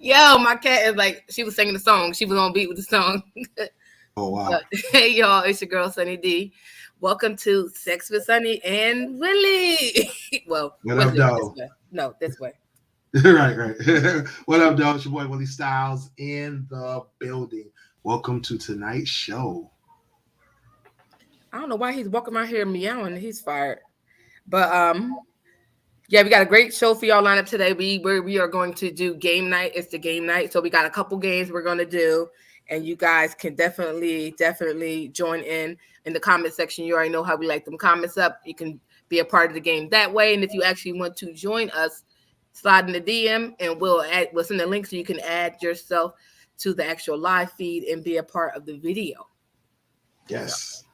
Yo, my cat is like, she was singing the song. She was on beat with the song. Oh, wow. Hey, y'all, it's your girl, Sunny D. Welcome to Sex with Sunny and Willie. Well, what up, dog? No, this way. right. What up, dog? It's your boy, Willie Styles, in the building. Welcome to tonight's show. I don't know why he's walking around here meowing. He's fired. But, yeah, we got a great show for y'all lined up today. We are going to do game night. It's the game night. So we got a couple games we're going to do. And you guys can definitely join in the comment section. You already know how we like them comments up. You can be a part of the game that way. And if you actually want to join us, slide in the DM and we'll send the link so you can add yourself to the actual live feed and be a part of the video. Yes.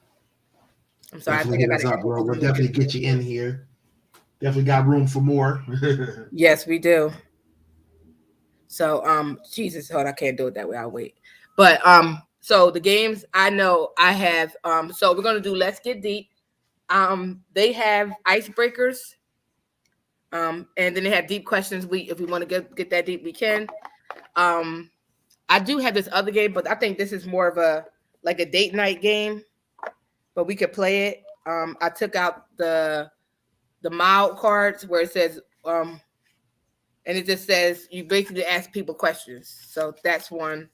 I'm sorry. Definitely hit us up, bro. We'll definitely get you in here. Definitely got room for more. Yes, we do. So, Jesus, hold on, I can't do it that way. I'll wait. But so the games I know I have, so we're gonna do Let's Get Deep. They have icebreakers, and then they have deep questions. If we want to get that deep, we can. I do have this other game, but I think this is more of a date night game, but we could play it. I took out the mild cards where it says and it just says you basically ask people questions. So that's one.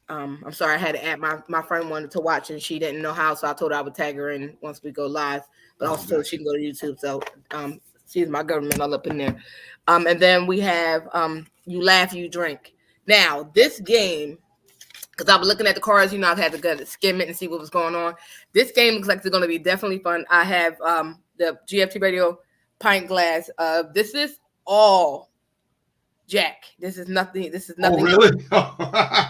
I'm sorry, I had to add my friend wanted to watch and she didn't know how, so I told her I would tag her in once we go live, but also told she can go to YouTube. So she's my government all up in there. And then we have you laugh, you drink. Now this game, because I was looking at the cards, I've had to go skim it and see what was going on. This game looks like it's going to be definitely fun. I have the GFT Radio pint glass. This is all Jack. This is nothing. Oh, really?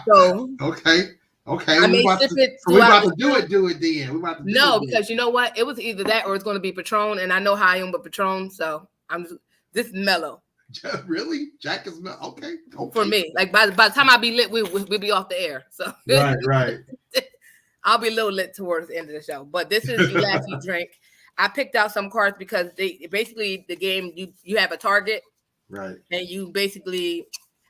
So okay. I may sip it. We about to do it then. We about to do it because you know what? It was either that or it's going to be Patron, and I know how I am with Patron, so I'm just this is mellow. Really? Jack is mellow. Okay. For me, like by the time I be lit, we'll be off the air. So right. I'll be a little lit towards the end of the show. But this is you laugh, you drink. I picked out some cards because they basically the game you have a target, right? And you basically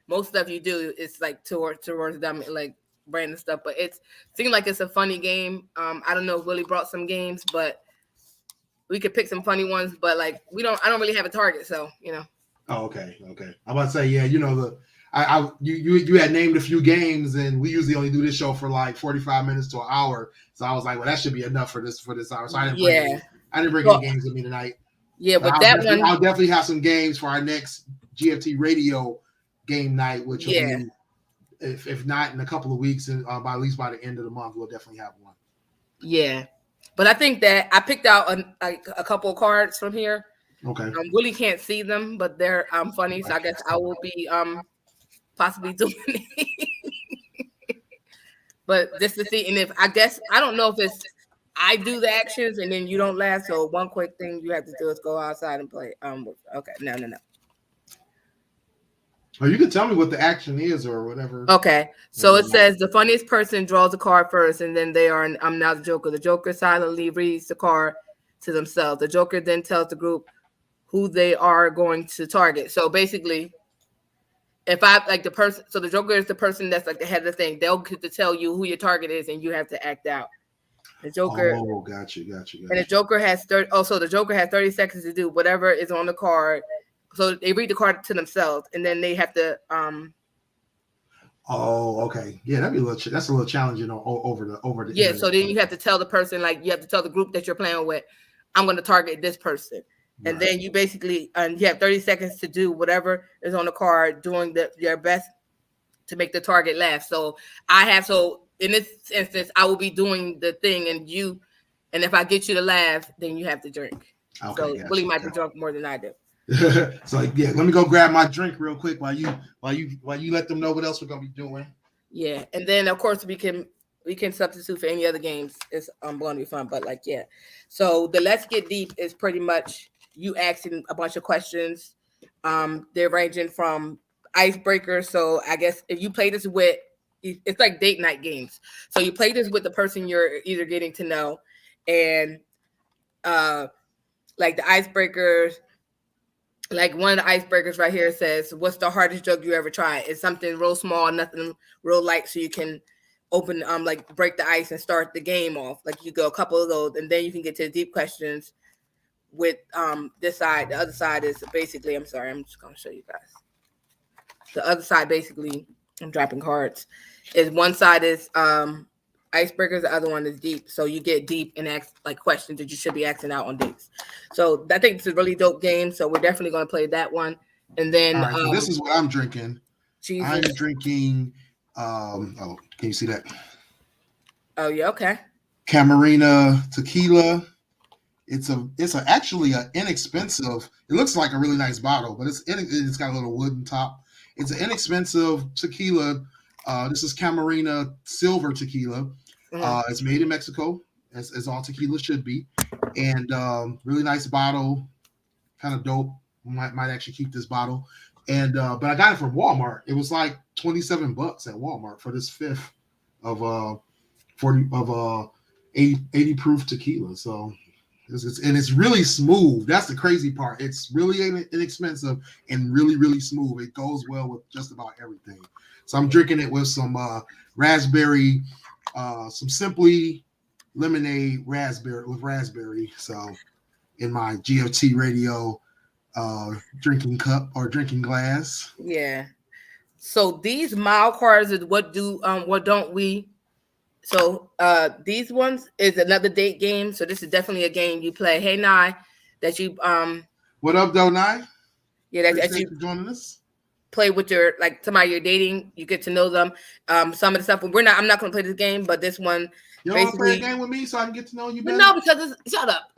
most stuff you do is like towards them, like branding stuff. But it seems like it's a funny game. I don't know if Willie brought some games, but we could pick some funny ones. But like I don't really have a target, so Oh, okay. I'm about to say, yeah, you had named a few games, and we usually only do this show for like 45 minutes to an hour. So I was like, well, that should be enough for this hour. So I didn't bring any games with me tonight. Yeah, but I'll definitely have some games for our next GFT Radio game night, which will be, if not in a couple of weeks, at least by the end of the month, we'll definitely have one. Yeah, but I think that I picked out a couple of cards from here. Okay. Willie can't see them, but they're funny, so I guess I will be possibly doing it. But just to see, and if I don't know if it's I do the actions and then you don't laugh. So one quick thing you have to do is go outside and play. Okay, no. Oh, you can tell me what the action is or whatever. Okay, so it says the funniest person draws a card first, and then they are. I'm now the Joker. The Joker silently reads the card to themselves. The Joker then tells the group who they are going to target. So basically, if I like the person, so the Joker is the person that's like the head of the thing. They'll get to tell you who your target is, and you have to act out. The Joker. Oh, got you. And the Joker has 30. Oh, so the Joker has 30 seconds to do whatever is on the card. So they read the card to themselves, and then they have to. Oh, okay. Yeah, that's a little challenging over the. Yeah, so then you have to tell the person, like you have to tell the group that you're playing with, I'm going to target this person. and Right. then you basically you have 30 seconds to do whatever is on the card, doing your best to make the target laugh. So in this instance, I will be doing the thing, and if I get you to laugh, then you have to drink. Okay, So Willie gotcha. might be drunk more than I do. So yeah, let me go grab my drink real quick while you let them know what else we're gonna be doing. Yeah, and then of course we can substitute for any other games. It's going to be fun, but like yeah. So the Let's Get Deep is pretty much you asking a bunch of questions. They're ranging from icebreakers. So I guess if you play this with, it's like date night games. So you play this with the person you're either getting to know, and uh, like the icebreakers. Like one of the icebreakers right here says, "What's the hardest drug you ever tried?" It's something real small, nothing real light, so you can open like break the ice and start the game off. Like you go a couple of those, and then you can get to the deep questions with this side. The other side is basically, I'm sorry, I'm just gonna show you guys. The other side basically, I'm dropping cards. Is one side is icebreakers, the other one is deep. So you get deep and ask like questions that you should be asking out on dates. So I think it's a really dope game. So we're definitely gonna play that one. And All then right, so this is what I'm drinking. I'm Jesus. drinking oh, can you see that? Oh yeah, okay. Camarina tequila. It's actually an inexpensive. It looks like a really nice bottle, but it's got a little wooden top. It's an inexpensive tequila. This is Camarina silver tequila. Mm-hmm. It's made in Mexico, as all tequila should be, and really nice bottle, kind of dope. Might actually keep this bottle, and but I got it from Walmart. It was like $27 at Walmart for this fifth of 40 of 80 proof tequila. So and it's really smooth. That's the crazy part. It's really inexpensive and really, really smooth. It goes well with just about everything. So I'm drinking it with some raspberry, some Simply lemonade raspberry. So in my GFT radio drinking cup or drinking glass. Yeah. So these mile cards is what don't we. So these ones is another date game. So this is definitely a game you play. Hey Nye, that you What up, though, Nye? yeah, that Appreciate you you joining us. play with your like somebody you're dating. You get to know them. Some of the stuff. I'm not gonna play this game, but this one You don't want to play a basically. game with me so I can get to know you But better? no, because shut up.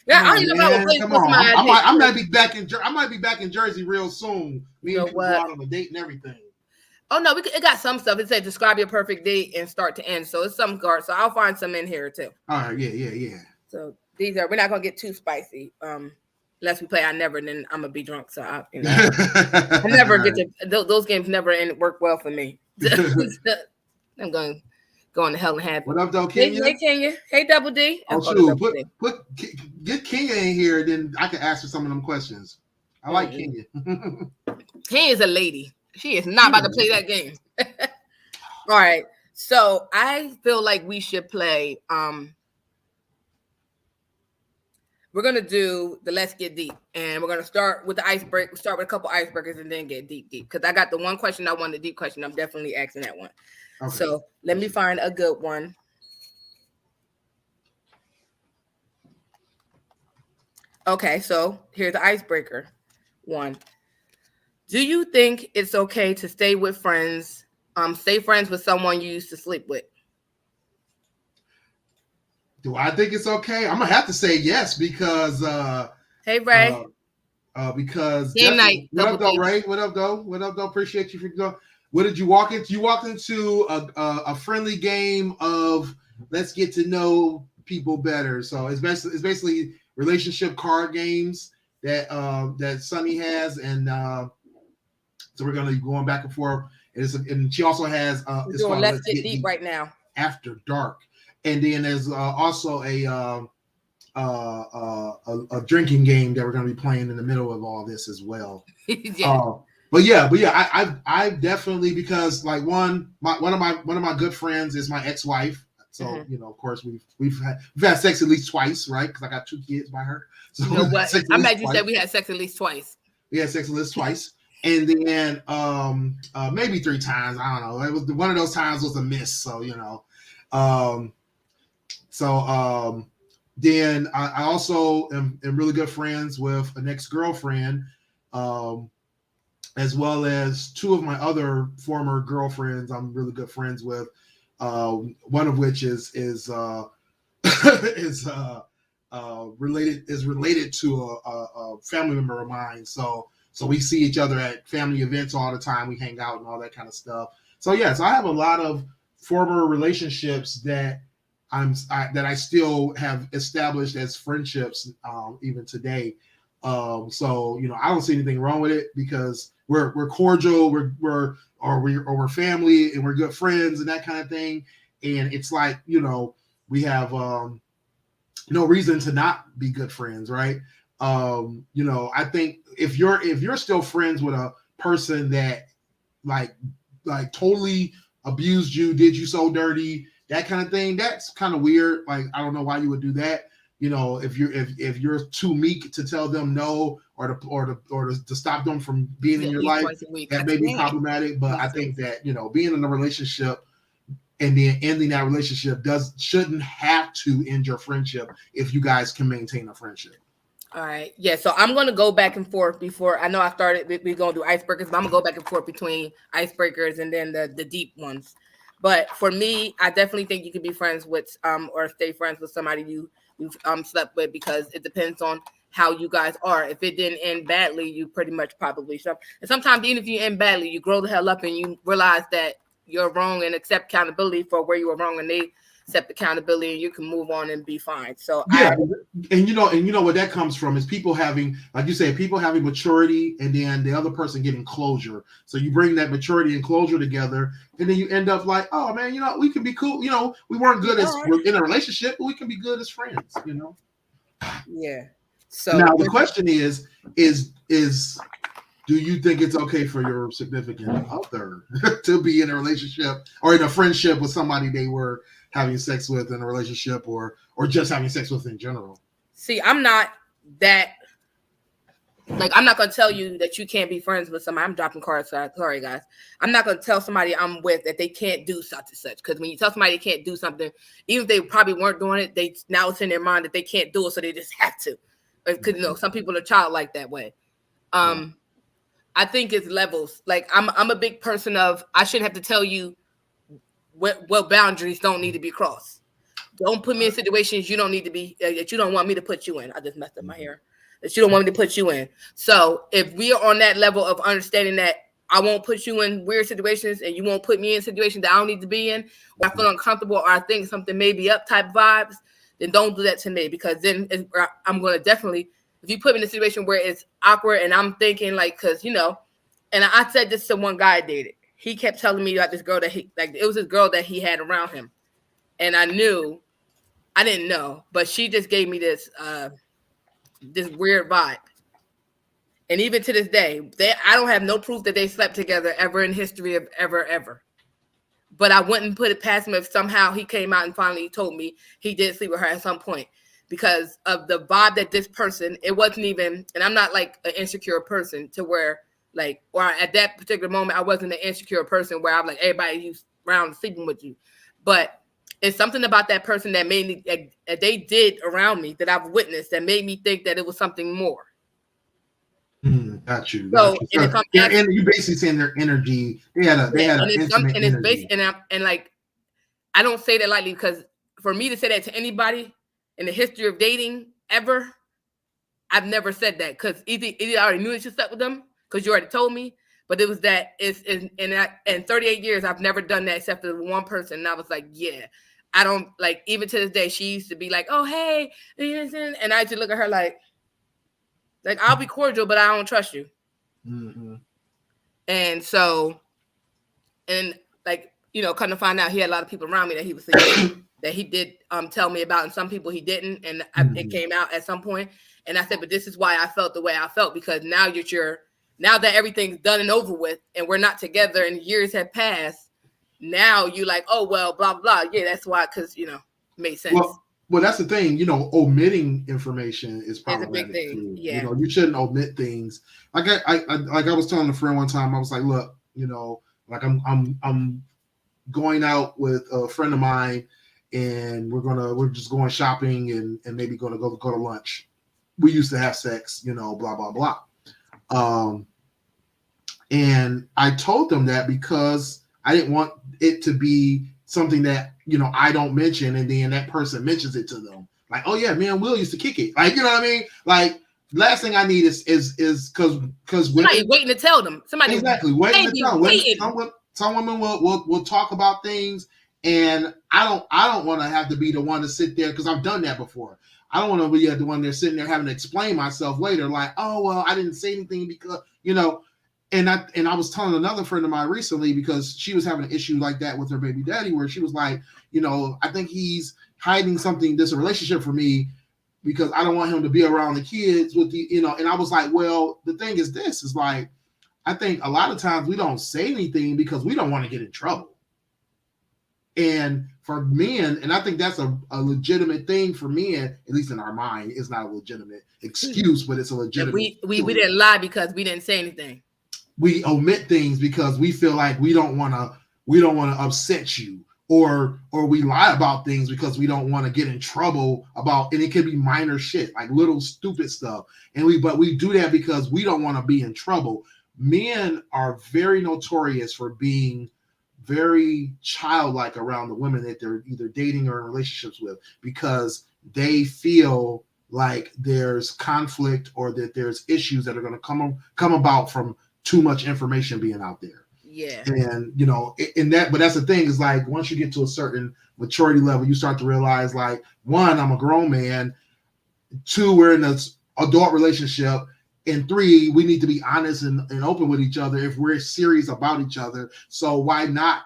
Yeah, Come I don't on, even know if I would man. play Come with on. somebody I I date. might be back in. I might be back in Jersey real soon. Me You and know you can go what? out on a date and everything. Oh no, it got some stuff. It said describe your perfect date and start to end. So it's some cards. So I'll find some in here too. All right. Yeah. So we're not gonna get too spicy. Unless we play I never, then I'm gonna be drunk. So I never get to those games never work well for me. I'm going to go into hell and happy. What up, though, Hey, Kenya? hey Kenya. Hey Double D. Oh, Oh, the shoot. Double D. Get Kenya in here, then I can ask her some of them questions. I like Kenya. Kenya is a lady. She is not about to play that game. All right. So I feel like we should play. We're gonna do the Let's Get Deep, and we're gonna start with the icebreaker. Start with a couple icebreakers, and then get deep. Because I got the one question I want, the deep question. I'm definitely asking that one. Okay. So let me find a good one. Okay, so here's the icebreaker one. Do you think it's okay to stay friends with someone you used to sleep with? Do I think it's okay? I'm gonna have to say yes because hey Ray. Because game night. What up, though, Ray? What up, though? What up, though? Appreciate you for going. What did you walk into? You walked into a friendly game of let's get to know people better. So it's basically relationship card games that Sunny has, and so we're gonna be going back and forth. And she also has it's called Let's Get Deep right now. After Dark, and then there's also a drinking game that we're going to be playing in the middle of all this as well. Yeah. But yeah, I definitely, because like one of my good friends is my ex-wife. So of course we've had sex at least twice, right? Because I got 2 kids by her. So you know what? I'm glad you said we had sex at least twice. We had sex at least twice, and then maybe 3 times. I don't know. It was one of those times was a miss. So Then I also am really good friends with an ex-girlfriend, um, as well as two of my other former girlfriends. I'm really good friends with. One of which is related to a family member of mine. So we see each other at family events all the time. We hang out and all that kind of stuff. So yeah, so I have a lot of former relationships that that I still have established as friendships, even today. So I don't see anything wrong with it because we're cordial, we're family and we're good friends and that kind of thing. And it's like we have no reason to not be good friends, right? I think if you're still friends with a person that like totally abused you, did you so dirty, that kind of thing, that's kind of weird. Like I don't know why you would do that. If you're too meek to tell them no or to stop them from being in At your least life, twice a week. that That's may be bad. problematic. But I Makes think sense. that being in a relationship and then ending that relationship shouldn't have to end your friendship if you guys can maintain a friendship. All right. Yeah. So I'm gonna go back and forth before I know I started. We're gonna do icebreakers, but I'm gonna go back and forth between icebreakers and then the deep ones. But for me, I definitely think you could be friends with or stay friends with somebody you've slept with because it depends on how you guys are. If it didn't end badly, you pretty much probably should. And sometimes even if you end badly, you grow the hell up and you realize that you're wrong and accept accountability for where you were wrong, and they accept accountability, and you can move on and be fine. So Yeah, and where that comes from is people having, like you said, people having maturity, and then the other person getting closure. So you bring that maturity and closure together, and then you end up like, oh man, we can be cool. We weren't good as in a relationship, but we can be good as friends. Yeah. So Now the question is do you think it's okay for your significant other to be in a relationship or in a friendship with somebody they were having sex with in a relationship or just having sex with in general? see, I'm not that like I'm not gonna tell you that you can't be friends with somebody. I'm dropping cards. Sorry, guys. I'm not gonna tell somebody I'm with that they can't do such and such. Because when you tell somebody they can't do something, even if they probably weren't doing it, they now it's in their mind that they can't do it, so they just have to. Because some people are childlike that way. Right. I think it's levels. Like I'm a big person of I shouldn't have to tell you what boundaries don't need to be crossed. Don't put me in situations you don't need to be that you don't want me to put you in. I just messed up my hair. That you don't want me to put you in. So if we are on that level of understanding that I won't put you in weird situations and you won't put me in situations that I don't need to be in, or I feel uncomfortable or I think something may be up type vibes, then don't do that to me because then I'm going to definitely, if you put me in a situation where it's awkward and I'm thinking like, because, and I said this to one guy I dated. He kept telling me about this girl that it was this girl that he had around him. And I didn't know, but she just gave me this weird vibe. And even to this day, I don't have no proof that they slept together ever in history of ever. But I wouldn't put it past him if somehow he came out and finally told me he did sleep with her at some point because of the vibe that this person, it wasn't even, and I'm not like an insecure person to where like, or at that particular moment, I wasn't an insecure person where I'm like, everybody who's around sleeping with you. But it's something about that person that made me, that they did around me that I've witnessed that made me think that it was something more. Got you, So, got you. and So if I'm and you basically saying their energy, they yeah, had and an intimate it's based, energy. and like I don't say that lightly because for me to say that to anybody in the history of dating ever, I've never said that because either I already knew that you slept with them because you already told me, but it was that it's in 38 years I've never done that except for one person, and I was like, yeah, I don't like even to this day she used to be like, oh hey, and I used to look at her like I'll be cordial, but I don't trust you, Mm-hmm. and so and like come to find out he had a lot of people around me that he was sleeping that he did tell me about, and some people he didn't, and it came out at some point. And I said, but this is why I felt the way I felt because now that everything's done and over with, and we're not together, and years have passed. Now you like, oh well, blah blah. Yeah, that's why, because made sense. Well, that's the thing. Omitting information is It's a big problematic thing. too. Yeah. You shouldn't omit things. Like I was telling a friend one time, I was like, look, like I'm going out with a friend of mine, and we're just going shopping and maybe gonna go to lunch. We used to have sex, blah blah blah. Um, and I told them that because I didn't want it to be something that I don't mention, and then that person mentions it to them, like, oh yeah, me and Will used to kick it, like, you know what I mean? Like, last thing I need is because somebody women waiting to tell them. Somebody exactly waiting to maybe tell women. waiting. Some women will talk about things, and I don't want to have to be the one to sit there, because I've done that before. I don't want to be the one there sitting there having to explain myself later, like, oh well, I didn't say anything because And I was telling another friend of mine recently, because she was having an issue like that with her baby daddy, where she was like, I think he's hiding something, this relationship for me, because I don't want him to be around the kids with and I was like, well, the thing is this, is like, I think a lot of times we don't say anything because we don't want to get in trouble. And for men, and I think that's a legitimate thing for men, at least in our mind. It's not a legitimate excuse, but it's a legitimate. We didn't lie because we didn't say anything. We omit things because we feel like we don't want to upset you, or we lie about things because we don't want to get in trouble about, and it could be minor shit, like little stupid stuff. But we do that because we don't want to be in trouble. Men are very notorious for being very childlike around the women that they're either dating or in relationships with, because they feel like there's conflict, or that there's issues that are going to come about from too much information being out there. Yeah. And but that's the thing, is like, once you get to a certain maturity level, you start to realize, like, one, I'm a grown man, two, we're in this adult relationship, and three, we need to be honest and open with each other if we're serious about each other. So why not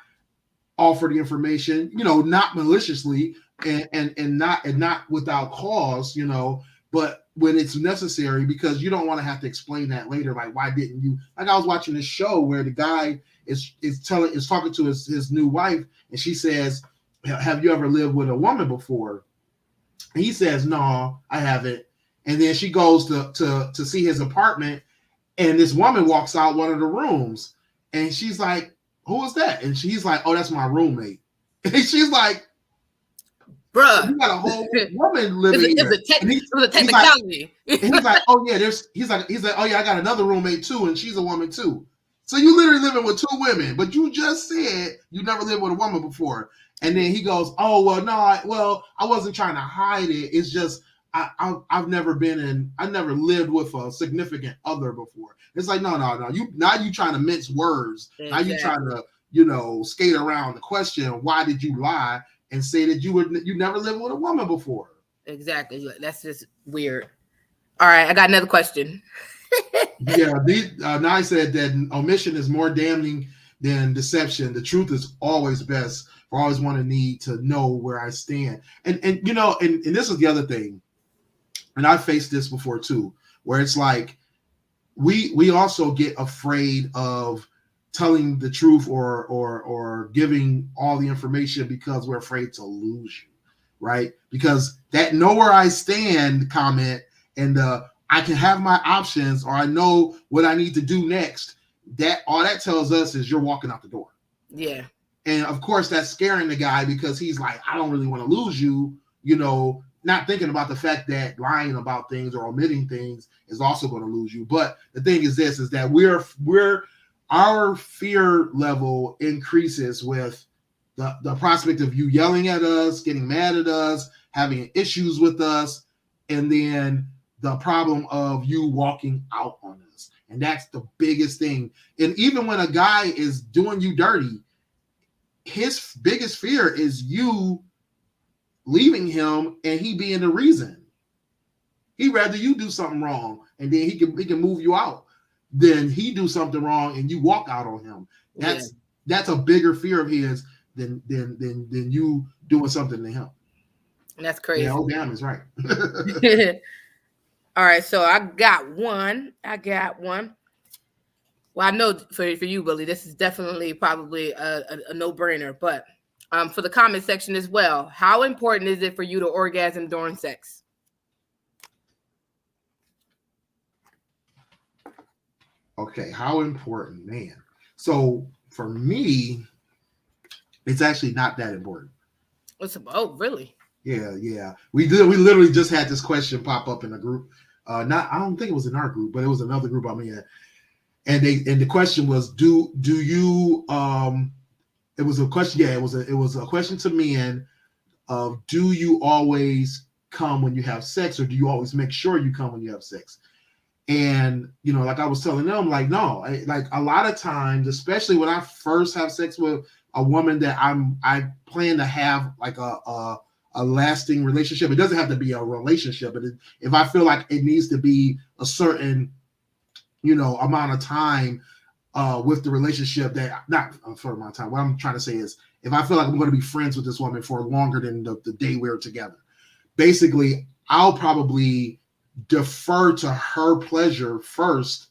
offer the information, not maliciously, and not without cause, but when it's necessary, because you don't want to have to explain that later. Like, why didn't you? Like, I was watching this show where the guy is talking to his new wife, and she says, "Have you ever lived with a woman before?" And he says, "No, I haven't." And then she goes to see his apartment, and this woman walks out one of the rooms, and she's like, "Who is that?" And she's like, "Oh, that's my roommate." And she's like, bruh, "You got a whole woman living here." It was a technicality. He's like, "Oh yeah, he's like, oh yeah, I got another roommate too, and she's a woman too." So you literally living with two women, but you just said you never lived with a woman before. And then he goes, "Oh well, no, I wasn't trying to hide it. It's just I've never lived with a significant other before." It's like, no. You trying to mince words. Exactly. Now you trying to, skate around the question. Why did you lie and say that you never lived with a woman before? Exactly. That's just weird. All right, I got another question. Yeah, Nye said that omission is more damning than deception. The truth is always best. For always want to need to know where I stand. And this is the other thing. And I faced this before too, where it's like we also get afraid of telling the truth or giving all the information because we're afraid to lose you, right? Because that "know where I stand" comment and I can have my options, or I know what I need to do next, that all that tells us is you're walking out the door. Yeah. And of course that's scaring the guy, because he's like, I don't really want to lose you, not thinking about the fact that lying about things or omitting things is also going to lose you. But the thing is this, is that our fear level increases with the prospect of you yelling at us, getting mad at us, having issues with us, and then the problem of you walking out on us. And that's the biggest thing. And even when a guy is doing you dirty, his biggest fear is you leaving him and he being the reason. He'd rather you do something wrong and then he can move you out than he do something wrong and you walk out on him. That's a bigger fear of his than you doing something to him. That's crazy. Yeah, oh damn, is right. All right, so I got one. Well, I know for you, Billy, this is definitely probably a no-brainer, but for the comment section as well, how important is it for you to orgasm during sex? Okay, how important, man. So for me, it's actually not that important. What's about really? Yeah. We literally just had this question pop up in a group. Not I don't think it was in our group, but it was another group I'm in. And the question was, do you it was a question, yeah, it was a question to men of, do you always come when you have sex, or do you always make sure you come when you have sex? And like I was telling them, like, no, like a lot of times, especially when I first have sex with a woman that I plan to have like a lasting relationship. It doesn't have to be a relationship, but if I feel like it needs to be a certain amount of time with the relationship, that not a certain amount of time. What I'm trying to say is, if I feel like I'm going to be friends with this woman for longer than the day we're together, basically, I'll probably defer to her pleasure first,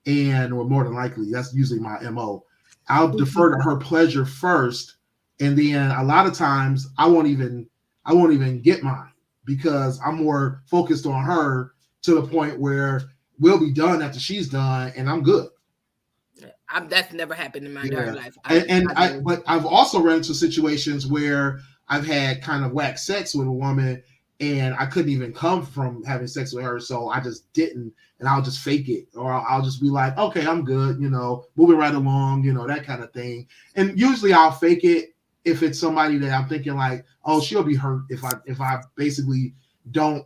or more than likely, that's usually my MO. I'll defer to her pleasure first, and then a lot of times I won't even get mine, because I'm more focused on her, to the point where we'll be done after she's done, and I'm good. That's never happened in my entire Yeah, life. but I've also run into situations where I've had kind of whack sex with a woman, and I couldn't even come from having sex with her, so I just didn't, and I'll just fake it, or I'll just be like, okay, I'm good, moving right along, that kind of thing. And usually I'll fake it if it's somebody that I'm thinking like, oh, she'll be hurt if I basically don't,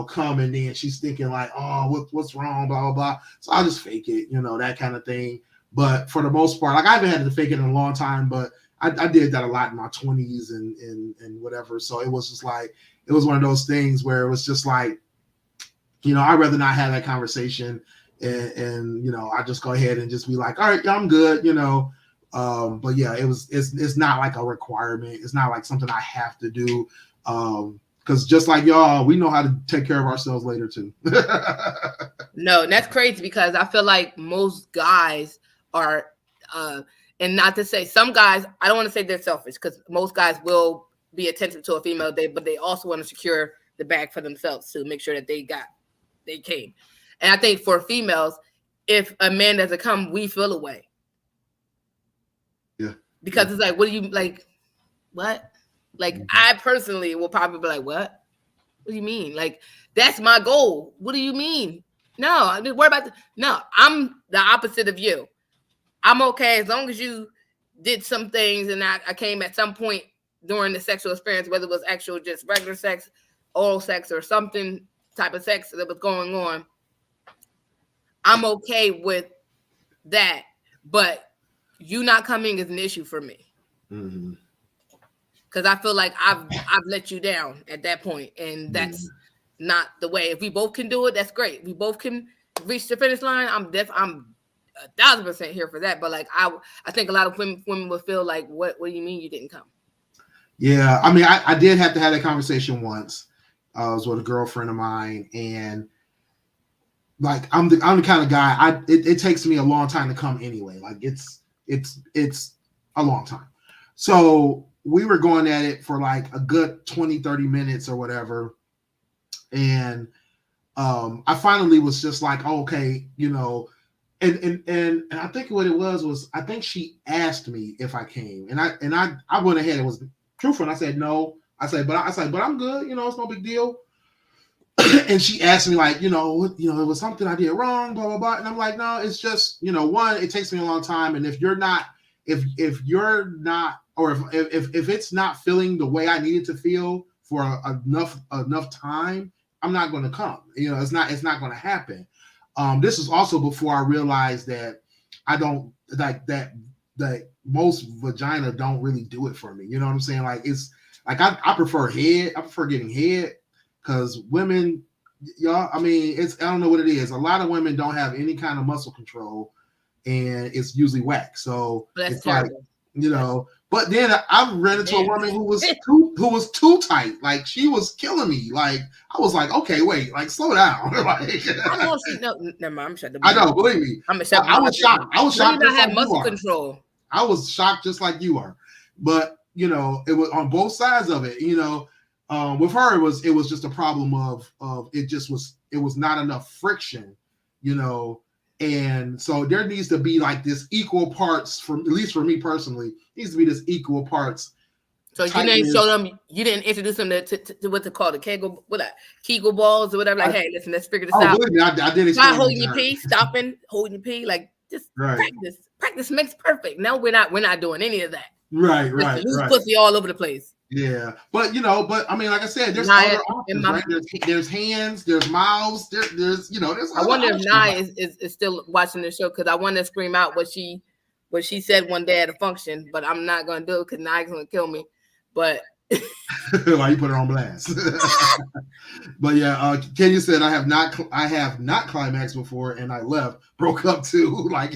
come, and then she's thinking like, oh, what's wrong, blah blah blah. So I'll just fake it, that kind of thing. But for the most part, like, I haven't had to fake it in a long time, but I did that a lot in my 20s and whatever. So it was just like, it was one of those things where it was just like, I'd rather not have that conversation, and I just go ahead and just be like, all right, yeah, I'm good, but yeah, it's not like a requirement. It's not like something I have to do. Because just like y'all, we know how to take care of ourselves later too. No, that's crazy, because I feel like most guys are, uh, and not to say some guys, I don't want to say they're selfish, because most guys will be attentive to a female, but they also want to secure the bag for themselves to make sure that they came. And I think for females, if a man doesn't come, we feel away, Yeah. because it's like, what do you like? What? Like, I personally will probably be like, what? What do you mean? Like, that's my goal. What do you mean? No, I mean, worry about no. I'm the opposite of you. I'm okay as long as you did some things, and I came at some point during the sexual experience, whether it was actual just regular sex, oral sex, or something type of sex that was going on. I'm okay with that, but you not coming is an issue for me. Mm-hmm. Because I feel like I've let you down at that point, and that's not the way. If we both can do it, that's great. We both can reach the finish line. I'm 1,000% here for that. But like, I think a lot of women would feel like, what do you mean you didn't come? Yeah, I mean, I did have to have that conversation once. I was with a girlfriend of mine, and like, I'm the kind of guy, it takes me a long time to come anyway. Like, it's a long time. So we were going at it for like a good 20-30 minutes or whatever, and I finally was just like, oh, okay, and I think what it was I think she asked me if I came, and I went ahead and was truthful, and I said no. But I'm good, it's no big deal. And she asked me like, it was something I did wrong, blah blah blah, and I'm like, no, it's just, one, it takes me a long time, and if you're not, or if it's not feeling the way I need it to feel for enough time, I'm not going to come. It's not going to happen. This is also before I realized that I don't like that most vagina don't really do it for me. You know what I'm saying? Like, it's like, I prefer head. I prefer getting head, because women, y'all, I mean, I don't know what it is. A lot of women don't have any kind of muscle control, and it's usually whack. So That's it's like, terrible. but then I ran into a woman who was too tight. Like, she was killing me. Like, I was like, okay, wait, like, slow down. Like, I know she no. Never mind. I'm shut the I mouth. know, believe me. I'm gonna shut my I mouth. was shocked. I was Do you shocked not just have like you muscle are. control? I was shocked just like you are. But it was on both sides of it. With her, it was just a problem of it was not enough friction. And so there needs to be like this equal parts, for at least for me personally, needs to be this equal parts So you didn't show them, you didn't introduce them to what to call the Kegel balls or whatever. Like, hey, listen, let's figure this out. Believe me, I did Try explain holding that your to her. pee, stopping, holding your pee, like just Right. practice. Practice makes perfect. No, we're not doing any of that. Right. Loose pussy all over the place. Yeah, but I mean, like I said, there's Nia, other options, right? There's hands, there's mouths, there's there's. I wonder if Nia is still watching the show, because I want to scream out what she said one day at a function, but I'm not gonna do it because Nia's gonna kill me. But why you put it on blast? But yeah, Kenya said I have not climaxed before, and I broke up too. Like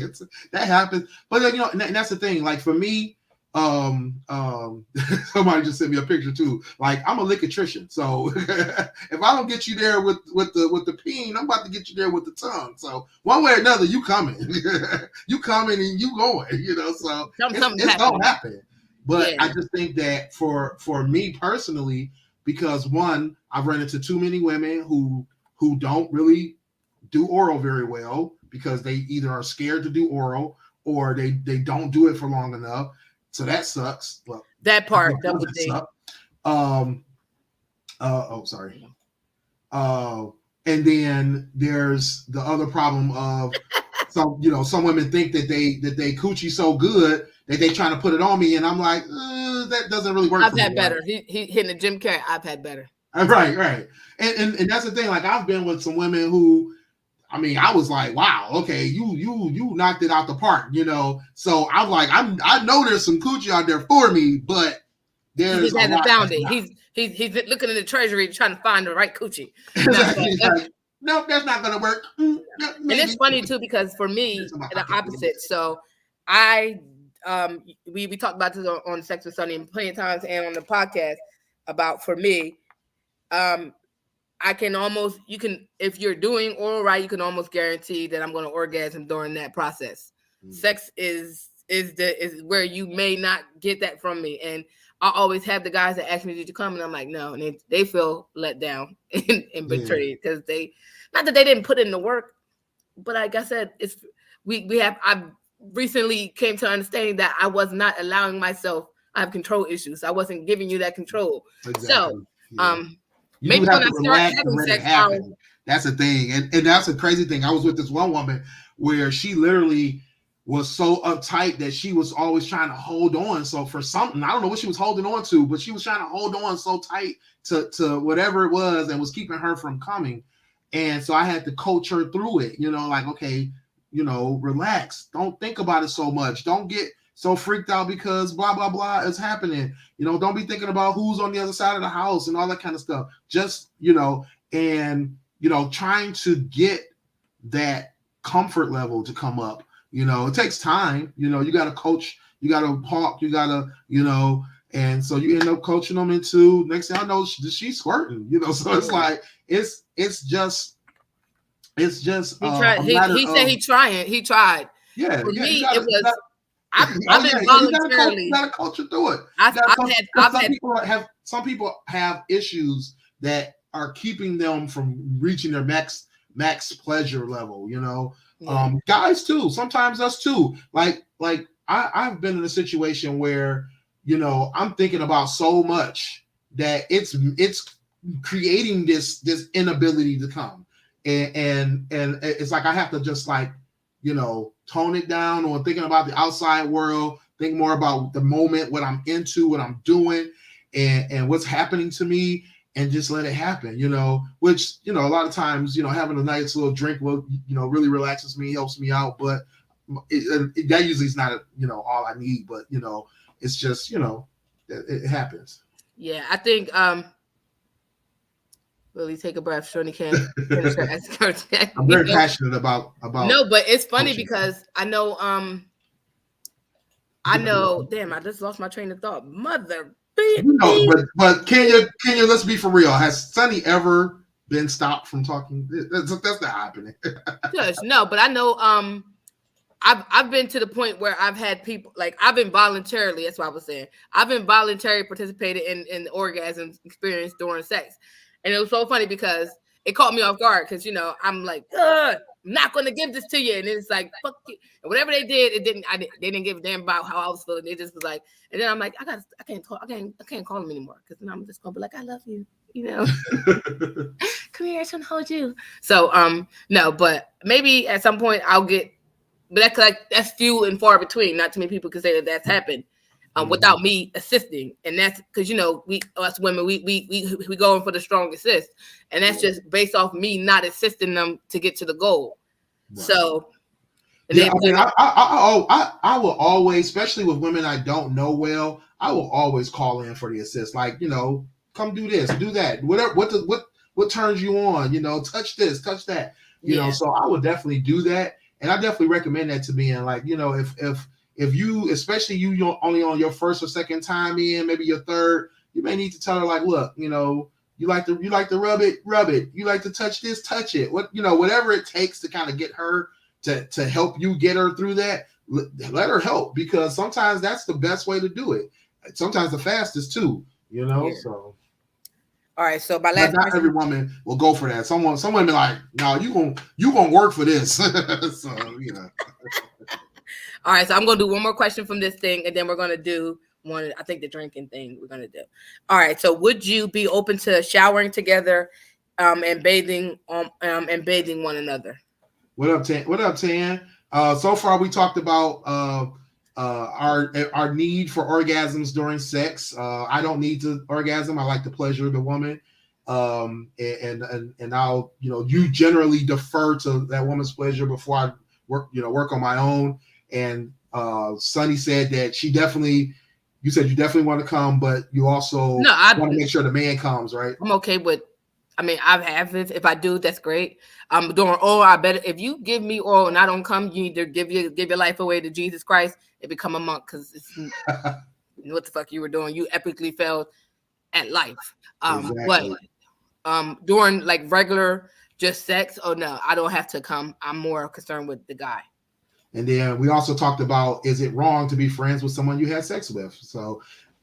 that happens. But and that's the thing. Like for me, somebody just sent me a picture too. Like I'm a lickatrician, so if I don't get you there with the peen, I'm about to get you there with the tongue. So one way or another, you coming, you coming, and you going. So it's gonna happen. But I just think that for me personally, because one, I've run into too many women who don't really do oral very well because they either are scared to do oral or they don't do it for long enough. So that sucks. Well, that part double D. Sorry. And then there's the other problem of some women think that they coochie so good that they trying to put it on me, and I'm like, that doesn't really work. I've had better. He hitting the Jim Carrey. I've had better. Right. And that's the thing. Like I've been with some women who, I mean, I was like, wow, okay, you knocked it out the park, So I'm like, I know there's some coochie out there for me, but he just hasn't found it. He's looking in the treasury trying to find the right coochie. Exactly. No, that's not gonna work. And it's funny too, because for me, the opposite. So I we talked about this on Sex with Sunny plenty of times and on the podcast about, for me, I can almost, if you're doing oral right, you can almost guarantee that I'm going to orgasm during that process. Sex is where you may not get that from me. And I always have the guys that ask me, did you come? And I'm like, no. And they feel let down and betrayed, because not that they didn't put in the work, but like I said, I recently came to understanding that I was not allowing myself, I have control issues. I wasn't giving you that control. Exactly. So, maybe when I start having sex, that's a thing. And that's a crazy thing. I was with this one woman where she literally was so uptight that she was always trying to hold on. So for something, I don't know what she was holding on to, but she was trying to hold on so tight to whatever it was and was keeping her from coming. And so I had to coach her through it, like, okay, relax. Don't think about it so much. Don't get so freaked out because blah, blah, blah is happening. Don't be thinking about who's on the other side of the house and all that kind of stuff. Just, trying to get that comfort level to come up. It takes time. You got to coach, you got to talk, you got to, and so you end up coaching them into, next thing I know, she's squirting, so it's like, it's just. He tried. He said he tried. Yeah. For me, it was. I've been voluntarily. You got to coach it through it. Some people have issues that are keeping them from reaching their max pleasure level. Yeah. Guys too. Sometimes us too. Like I've been in a situation where I'm thinking about so much that it's creating this inability to come, and it's like I have to just like tone it down, or thinking about the outside world, think more about the moment, what I'm into, what I'm doing, and what's happening to me, and just let it happen, which, a lot of times, having a nice little drink will, really relaxes me, helps me out. But that usually is not, all I need, but, it's just, it happens. Yeah. I think, Really take a breath. Shorty can't finish her escort. I'm very passionate about. No, but it's funny because I know. Damn, I just lost my train of thought. Mother. But Kenya, let's be for real. Has Sunny ever been stopped from talking? That's not happening. Gosh, no, but I know. I've been to the point where I've had people, like, I've been voluntarily. That's what I was saying. I've been voluntarily participated in the orgasm experience during sex. And it was so funny because it caught me off guard because, I'm like, ugh. I'm not going to give this to you. And it's like, fuck you. And whatever they did, they didn't give a damn about how I was feeling. They just was like, and then I'm like, I can't talk. I can't call him anymore. Cause then I'm just going to be like, I love you. You know, come here. I just want to hold you. So, no, but maybe at some point I'll get, but that's few and far between. Not too many people can say that that's happened. Without me assisting, and that's because we us women we going for the strong assist, and that's just based off me not assisting them to get to the goal. Right. So, yeah, I mean, I will always, especially with women I don't know well, I will always call in for the assist. Like, come do this, do that, whatever. What turns you on? Touch this, touch that. You know, so I would definitely do that, and I definitely recommend that to me. And like, if you, especially you only on your first or second time in, maybe your third, you may need to tell her like, look, you like to rub it. You like to touch this, touch it. Whatever it takes to kind of get her to help you get her through that. Let her help, because sometimes that's the best way to do it. Sometimes the fastest too. So. All right, so my last. Not every woman will go for that. Some women be like, no, you gonna work for this. So All right, so I'm gonna do one more question from this thing, and then we're gonna do one. I think the drinking thing we're gonna do. All right, so would you be open to showering together, and bathing one another? What up, Tan? So far we talked about our need for orgasms during sex. I don't need to orgasm. I like the pleasure of the woman. And I'll you generally defer to that woman's pleasure before I work on my own. And Sunny said that you definitely want to come, but you also want to make sure the man comes, right? I'm okay with. I mean, I have it. If I do, that's great. I'm doing oral. I better if you give me oral and I don't come, you either give your life away to Jesus Christ and become a monk, because what the fuck you were doing? You epically failed at life. Exactly. But during like regular just sex, oh no, I don't have to come. I'm more concerned with the guy. And then we also talked about, is it wrong to be friends with someone you had sex with? So,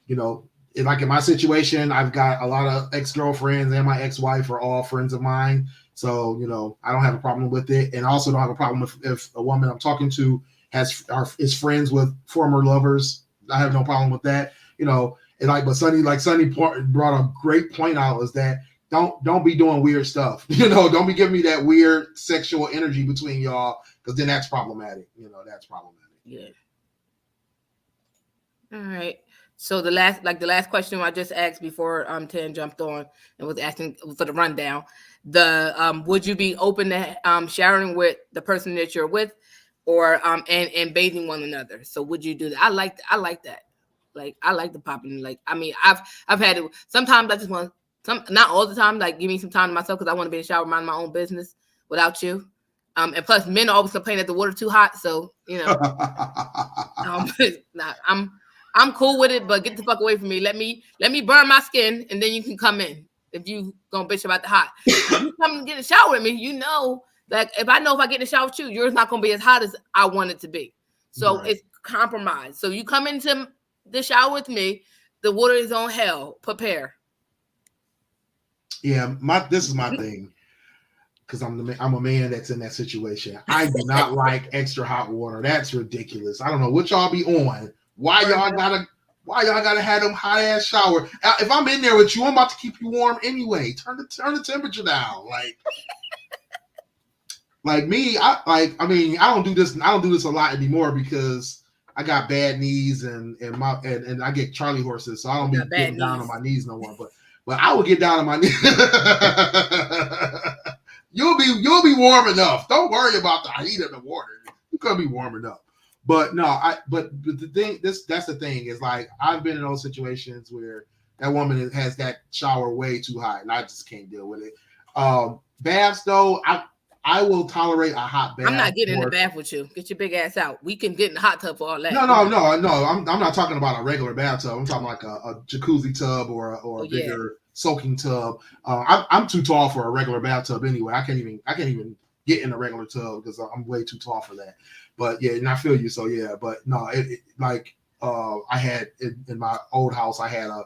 like in my situation, I've got a lot of ex-girlfriends and my ex-wife are all friends of mine. So, I don't have a problem with it. And I also don't have a problem if a woman I'm talking to is friends with former lovers. I have no problem with that. But Sunny brought a great point out, is that don't be doing weird stuff. Don't be giving me that weird sexual energy between y'all, because then that's problematic. That's problematic. Yeah. All right. So the last question I just asked before Tan jumped on and was asking for the rundown. Would you be open to showering with the person that you're with, or and bathing one another? So would you do that? I like that. Like, I like the popping. Like, I mean, I've had it. Sometimes I just want not all the time. Like, give me some time to myself, because I want to be in the shower, mind my own business without you. And plus, men always complain that the water too hot. So I'm cool with it, but get the fuck away from me. Let me burn my skin, and then you can come in. If you gonna bitch about the hot, if you come and get in the shower with me, like, if I get in the shower with you, yours not gonna be as hot as I want it to be. So It's compromise. So you come into the shower with me, the water is on hell. Prepare. Yeah, this is my thing, because I'm a man that's in that situation. I do not like extra hot water. That's ridiculous. I don't know what y'all be on. Why y'all gotta have them hot ass shower? If I'm in there with you, I'm about to keep you warm anyway. Turn the temperature down. Like me, I don't do this. I don't do this a lot anymore, because I got bad knees and I get Charlie horses, so I don't be getting down on my knees no more. But I will get down on my knees. You'll be warm enough. Don't worry about the heat of the water. You're gonna be warm enough. But no, but the thing, that's the thing, is like, I've been in those situations where that woman has that shower way too hot, and I just can't deal with it. Baths though, I will tolerate a hot bath. I'm not getting in the bath with you. Get your big ass out. We can get in the hot tub for all that. No. I'm not talking about a regular bathtub. I'm talking like a jacuzzi tub or a bigger soaking tub. I'm too tall for a regular bathtub anyway. I can't even get in a regular tub, because I'm way too tall for that. But yeah, and I feel you. So yeah, but no, I had in my old house, I had a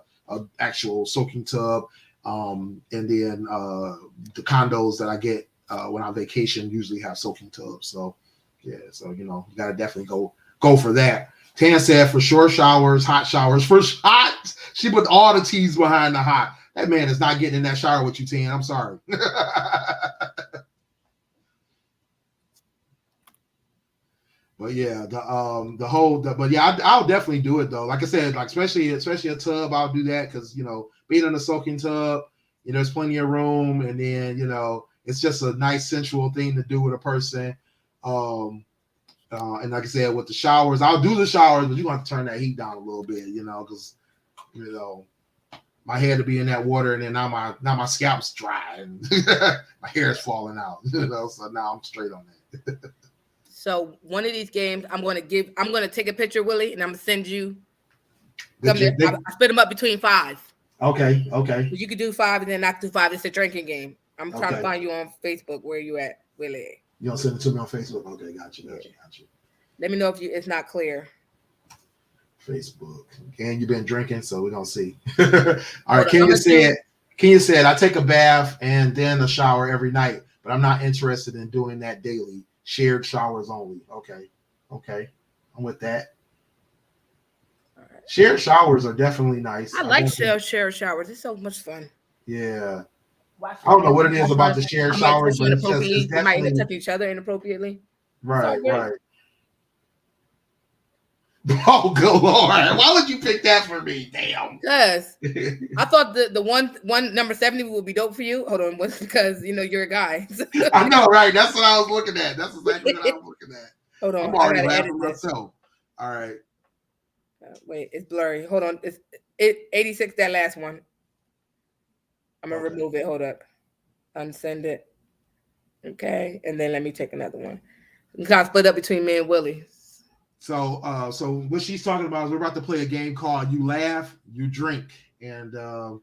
actual soaking tub, and then the condos that I get when I vacation, usually have soaking tubs. So yeah, so you gotta definitely go for that. Tan said for short showers, hot showers. For hot, she put all the T's behind the hot. That man is not getting in that shower with you, Tan. I'm sorry. But yeah, I'll definitely do it though. Like I said, like especially a tub, I'll do that because being in a soaking tub, there's plenty of room, and then it's just a nice sensual thing to do with a person. And like I said, with the showers, I'll do the showers, but you're gonna have to turn that heat down a little bit, because my head to be in that water, and then now my scalp's dry and my hair is falling out, So now I'm straight on that. So one of these games, I'm gonna take a picture, Willie, and I'm gonna send you. I split them up between 5. Okay. You could do 5 and then not do 5. It's a drinking game. I'm trying to find you on Facebook. Where you at, Willie? You don't send it to me on Facebook. Okay, gotcha. Let me know if it's not clear. Facebook. And you've been drinking, so we're gonna see. All right, Kenya said I take a bath and then a shower every night, but I'm not interested in doing that daily. Shared showers only. Okay. I'm with that. All right. Shared showers are definitely nice. I like shared showers. It's so much fun. Yeah. I don't know what it is about the shared showers, but it's definitely... We might touch each other inappropriately. Right. Oh, good Lord. Why would you pick that for me? Damn. Because I thought the one number 70 would be dope for you. Hold on, because you're a guy. I know, right? That's what I was looking at. That's exactly what I was looking at. Hold on. I'm already laughing myself. All right. Wait, it's blurry. Hold on. It's 86, that last one. I'm going to remove it. Hold up. Unsend it. Okay. And then let me take another one. We kind of split up between me and Willie. So what she's talking about is we're about to play a game called You Laugh, You Drink. And all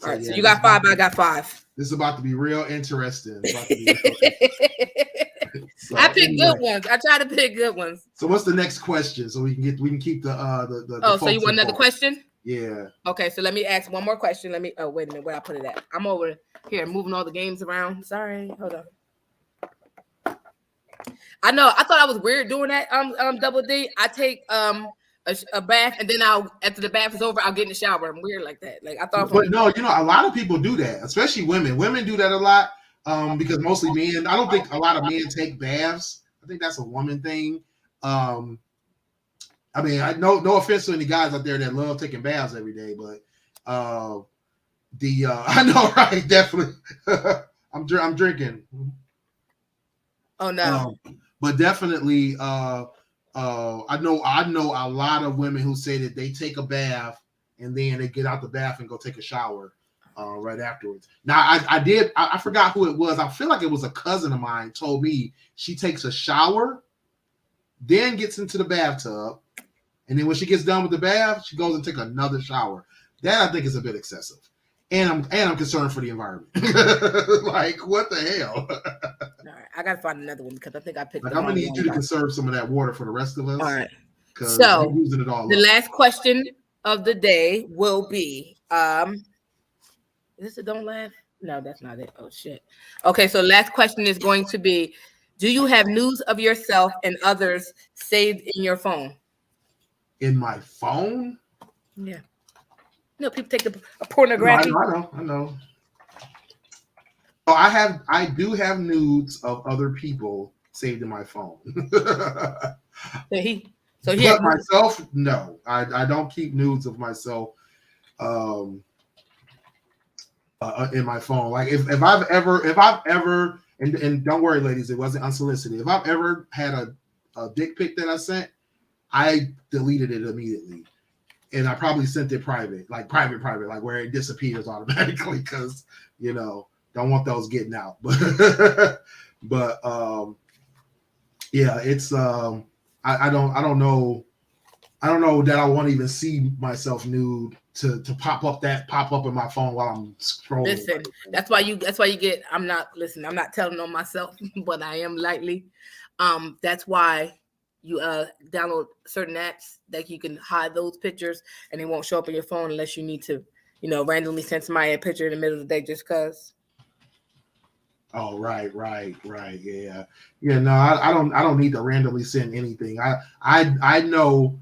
right, so you got 5, I got 5. This is about to be real interesting. So, I picked good ones. I try to pick good ones. So what's the next question? So we can keep the so you want another question? Yeah. Okay, so let me ask one more question. Oh, wait a minute, where I put it at? I'm over here moving all the games around. Sorry, hold on. I know. I thought I was weird doing that. Double D. I take a bath, and then after the bath is over, I'll get in the shower. I'm weird like that. Like I thought. But no, a lot of people do that, especially women. Women do that a lot because mostly men. I don't think a lot of men take baths. I think that's a woman thing. I mean, no offense to any guys out there that love taking baths every day, but I know, right? Definitely, I'm drinking. Oh no. But definitely, I know a lot of women who say that they take a bath and then they get out the bath and go take a shower right afterwards. Now, I forgot who it was. I feel like it was a cousin of mine told me she takes a shower, then gets into the bathtub, and then when she gets done with the bath, she goes and takes another shower. That I think is a bit excessive. And I'm concerned for the environment. Like, what the hell? All right, I gotta find another one because I think I picked. I'm gonna need you to conserve some of that water for the rest of us. All right. So we're using it all the last question of the day will be: is this a don't laugh? No, that's not it. Oh shit. Okay, so last question is going to be: do you have news of yourself and others saved in your phone? In my phone? Yeah. People take a pornography. No, I know. So I do have nudes of other people saved in my phone. But myself, no. I don't keep nudes of myself in my phone. Like if I've ever and don't worry, ladies, it wasn't unsolicited. If I've ever had a dick pic that I sent, I deleted it immediately. And I probably sent it private, like where it disappears automatically because, don't want those getting out. But yeah, it's I don't know that I want to even see myself nude to pop up in my phone while I'm scrolling. Listen, that's why you get. I'm not telling on myself, but I am lightly. That's why you download certain apps that you can hide those pictures and they won't show up on your phone unless you need to, randomly send somebody a picture in the middle of the day just cause. Oh, right. Yeah. No, I don't need to randomly send anything. I know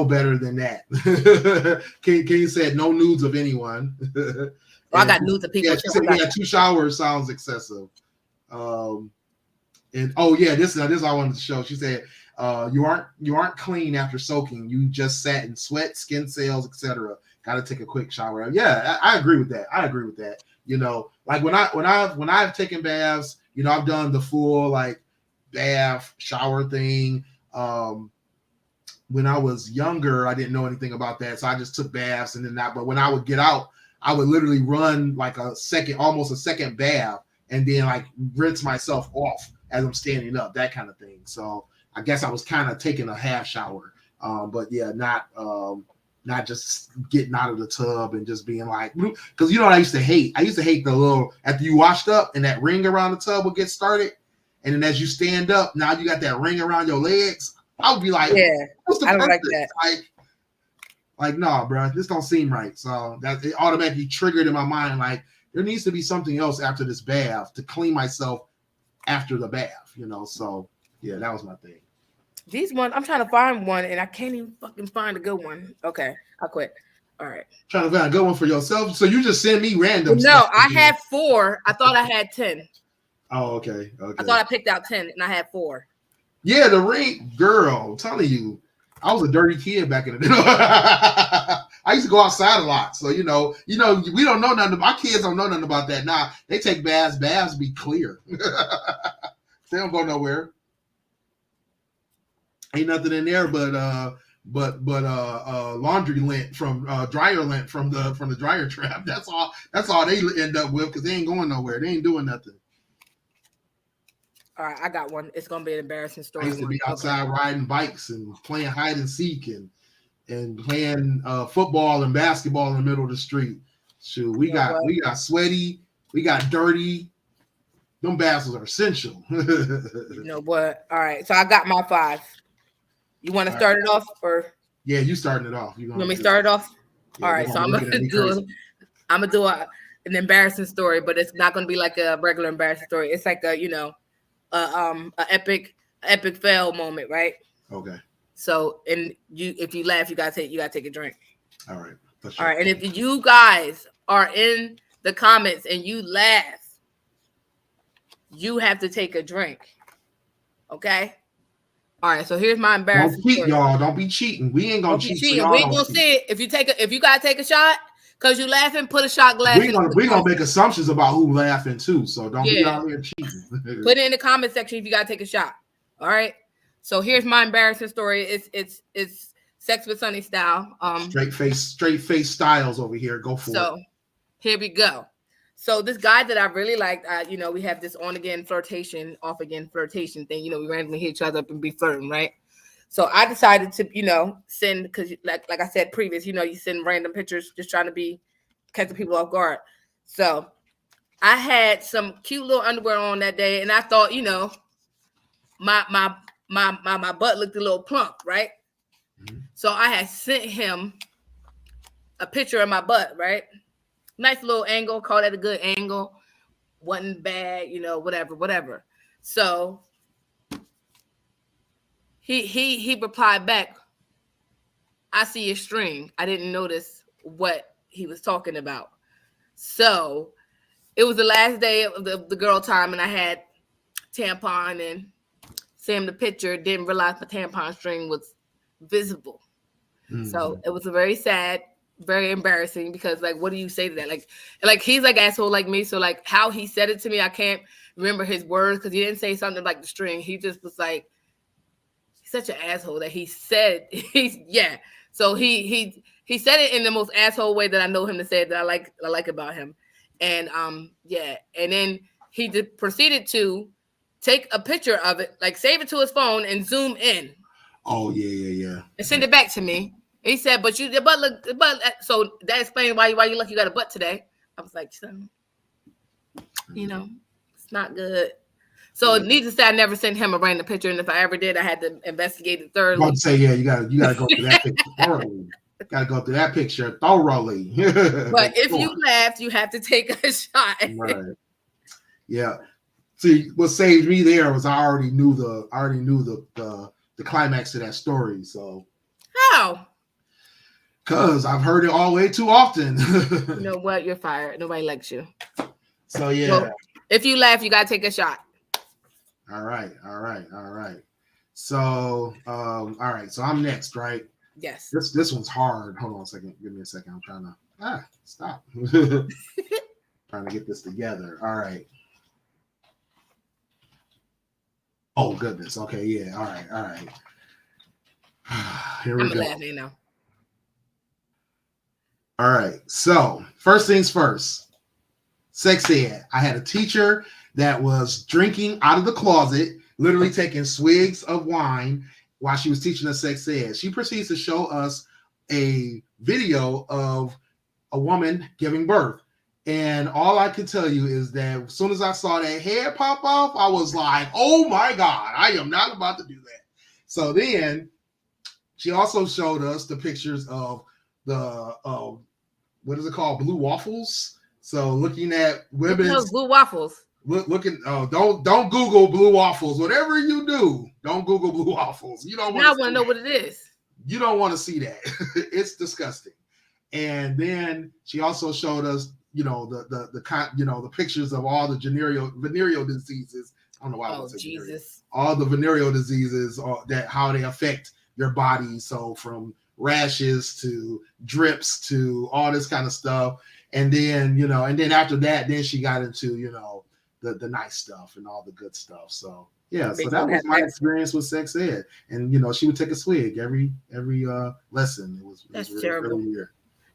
better than that. King said no nudes of anyone. Well, I And got nudes of yeah, people she too. said, I got yeah, 2 showers sounds excessive. Um, and oh yeah, this I wanted to show. She said, you aren't clean after soaking. You just sat in sweat, skin cells, etc. Got to take a quick shower. Yeah, I agree with that. Like when I've taken baths, I've done the full like bath shower thing. When I was younger, I didn't know anything about that, so I just took baths and then that. But when I would get out, I would literally run like almost a second bath, and then like rinse myself off as I'm standing up, that kind of thing. So I guess I was kind of taking a half shower, but yeah, not just getting out of the tub and just being like, because you know what I used to hate? I used to hate the little after you washed up and that ring around the tub would get started, and then as you stand up, now you got that ring around your legs. I would be like, yeah. what's the I don't like purpose? that. Like, no, bro, this don't seem right. So that it automatically triggered in my mind, like, there needs to be something else after this bath to clean myself after the bath, So yeah, that was my thing. These ones, I'm trying to find one and I can't even fucking find a good one. Okay, I quit. All right. Trying to find a good one for yourself. So you just send me random No, stuff. I had 4. I thought I had 10. Oh, okay. I thought I picked out 10 and I had 4. Yeah, the ring, girl, I'm telling you, I was a dirty kid back in the day. I used to go outside a lot, so we don't know nothing. My kids don't know nothing about that now. They take baths. Baths be clear. They don't go nowhere. Ain't nothing in there but laundry lint from dryer lint from the dryer trap. That's all they end up with because they ain't going nowhere. They ain't doing nothing. All right, I got one. It's gonna be an embarrassing story. I used to be outside riding bikes and playing hide and seek and playing football and basketball in the middle of the street. Shoot, we got sweaty, we got dirty. Them baths are essential. You know what? All right, so I got my 5. You want to start it off, or yeah, you starting it off? You want me to start it off? Yeah, all right, so I'm gonna do an embarrassing story, but it's not gonna be like a regular embarrassing story. It's like a epic fail moment, right? Okay. So, and if you laugh, you gotta take a drink. All right. Sure. All right, and if you guys are in the comments and you laugh, you have to take a drink. Okay. All right. So here's my embarrassing. Don't cheat, y'all. Don't be cheating. We ain't gonna cheat. So we ain't gonna see it. If you gotta take a shot because you laughing, put a shot glass. We're gonna make assumptions about who laughing too. So don't be out here cheating. Put it in the comment section if you gotta take a shot. All right. So here's my embarrassing story. It's Sex with Sunny style. Straight face styles over here. Go for it. So here we go. So this guy that I really liked, we have this on again flirtation, off again flirtation thing. We randomly hit each other up and be flirting, right? So I decided to, send, because like I said previous, you send random pictures just trying to catch the people off guard. So I had some cute little underwear on that day, and I thought, my butt looked a little plump, right? Mm-hmm. So I had sent him a picture of my butt, right? Nice little angle, call that a good angle. Wasn't bad, whatever. So he replied back, I see a string. I didn't notice what he was talking about. So it was the last day of the girl time, and I had tampon and sent him the picture. Didn't realize my tampon string was visible. Mm-hmm. So it was a very sad, very embarrassing, because what do you say to that? Like he's like asshole like me. So how he said it to me, I can't remember his words because he didn't say something like the string. He just was like, he's such an asshole that he said So he said it in the most asshole way that I know him to say it, that I like about him. And and then he proceeded to take a picture of it, save it to his phone and zoom in. Oh yeah. And send it back to me. He said, "But your butt look." So that explains why you look. You got a butt today. I was like, son, it's not good. So needless to say, I never sent him a random picture, and if I ever did, I had to investigate it thoroughly. I would say, yeah, you gotta go through that picture thoroughly. Gotta go through that picture thoroughly. But if you laughed, you have to take a shot. Right. Yeah. See, what saved me there was I already knew the climax to that story. So How? because I've heard it all way too often. You know what? You're fired. Nobody likes you. So yeah. Well, if you laugh, you gotta take a shot. All right. So all right. So I'm next, right? Yes. This one's hard. Hold on a second. Give me a second. I'm trying to stop. Trying to get this together. All right. Oh goodness. Okay. Yeah. All right. Here we go. Laughing now. All right. So first things first. Sex ed. I had a teacher that was drinking out of the closet, literally taking swigs of wine while she was teaching us sex ed. She proceeds to show us a video of a woman giving birth. And all I can tell you is that as soon as I saw that head pop off, I was like, oh my God, I am not about to do that. So then she also showed us the pictures of the, what is it called? Blue waffles. So looking at women's blue waffles. Looking, don't Google blue waffles. Whatever you do, don't Google blue waffles. You don't want to know what it is. You don't want to see that. It's disgusting. And then she also showed us, the pictures of all the venereal diseases. I don't know why I was saying Jesus. All the venereal diseases that how they affect your body. So from rashes to drips to all this kind of stuff. And then, after that, then she got into, the nice stuff and all the good stuff. So yeah, so that was my experience with sex ed. And she would take a swig every lesson. That's really, terrible. Really weird.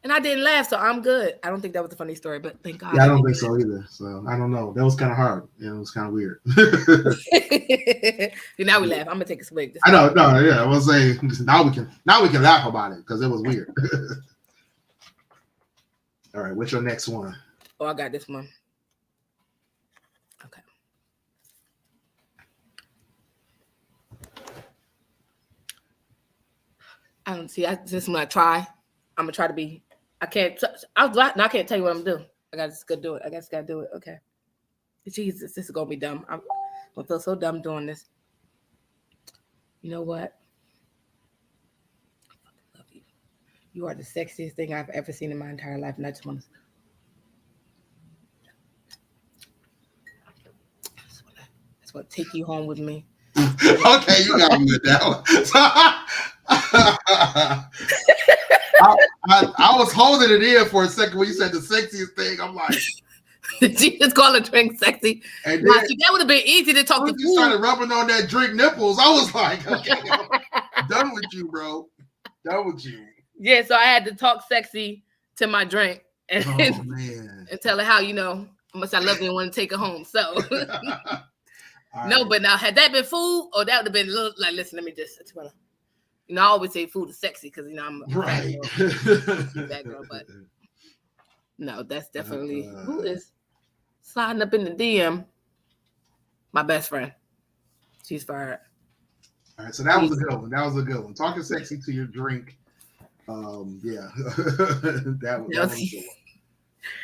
And I didn't laugh, so I'm good. I don't think that was a funny story, but thank God. Yeah, I don't think so either. So I don't know. That was kind of hard. Yeah, it was kind of weird. Now we laugh. I'm gonna take a swig. I know. No, yeah, I will say now we can laugh about it because it was weird. All right, what's your next one? Oh, I got this one. Okay. I don't see. This one I try. I'm gonna try to be. I can't tell you what I'm doing. I gotta just go do it. I guess gotta do it. Okay. Jesus, this is gonna be dumb. I'm gonna feel so dumb doing this. You know what? I fucking love you. You are the sexiest thing I've ever seen in my entire life, and I just want to. I just want to take you home with me. Okay, you got me with that one. I was holding it in for a second when you said the sexiest thing. I'm like, did you just call a drink sexy? And then, see, that would have been easy to talk to. You started rubbing on that drink nipples. I was like, okay, I'm done with you, bro. Done with you. Yeah, so I had to talk sexy to my drink and, and tell her how how much I love her and want to take her home. So no, but now had that been food, or that would have been a little like, listen, let me just. I always say food is sexy because I'm a right. That girl, but no, that's definitely who is sliding up in the DM. My best friend, she's fired. All right, so that was a good one. Talking sexy to your drink. Yeah, that was a good one.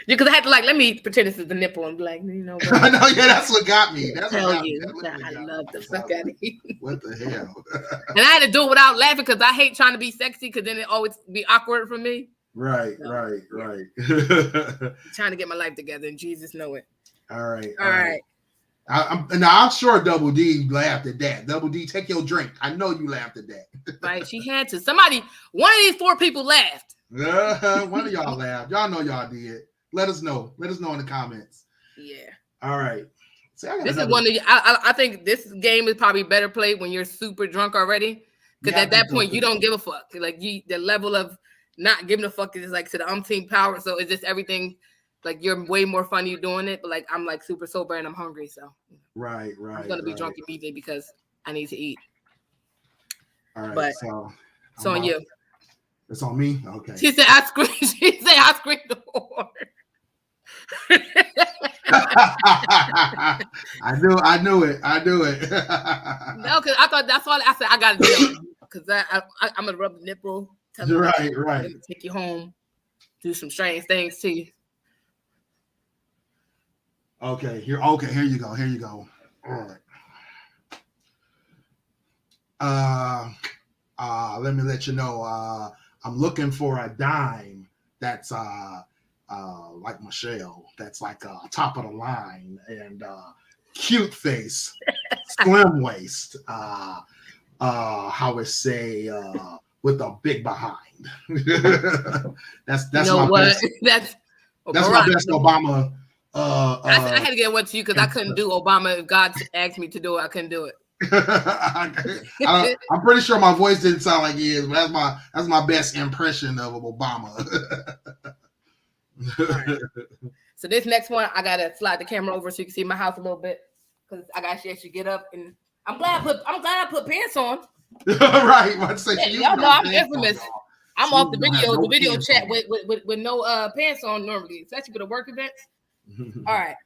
Yeah, because I had to let me pretend this is the nipple and be like, what? I know, yeah, that's what got me. That's tell what got you, me. I love the fuck out of you. What the hell? And I had to do it without laughing because I hate trying to be sexy because then it always be awkward for me. Right. Trying to get my life together, and Jesus know it. All right. I'm sure Double D laughed at that. Double D, take your drink. I know you laughed at that. Right, she had to. One of these 4 people laughed. One of y'all laughed. Y'all know y'all did. Let us know. Let us know in the comments. Yeah. All right. See, this is one of you. I think this game is probably better played when you're super drunk already. Because at that point, you don't give a fuck. The level of not giving a fuck is to the umpteen power. So it's just everything. You're way more fun you doing it. But I'm super sober and I'm hungry. So right. I'm gonna be drunk immediately because I need to eat. All right. But it's on you. It's on me. Okay. She said I screamed. She said I screamed the whore. I knew it. No, because I thought that's all I said. I gotta do it because I'm gonna rub the nipple. Right. Take you home. Do some strange things to you. Okay, here. Okay, here you go. Here you go. All right. Uh, let me let you know. I'm looking for a dime that's like Michelle. That's like top of the line and cute face, slim waist. How it say with a big behind. You That's know my what? best. That's That's my Barack. best Obama. I had to get one to you because I couldn't do Obama. If God asked me to do it, I couldn't do it. I'm pretty sure my voice didn't sound like his, but that's my best impression of Obama. All right. So this next one, I gotta slide the camera over so you can see my house a little bit because I gotta actually get up and I'm glad I put pants on. Right, I'd say Y'all know I'm infamous. On, I'm she off the no video chat with no pants on normally, especially for the work events. All right.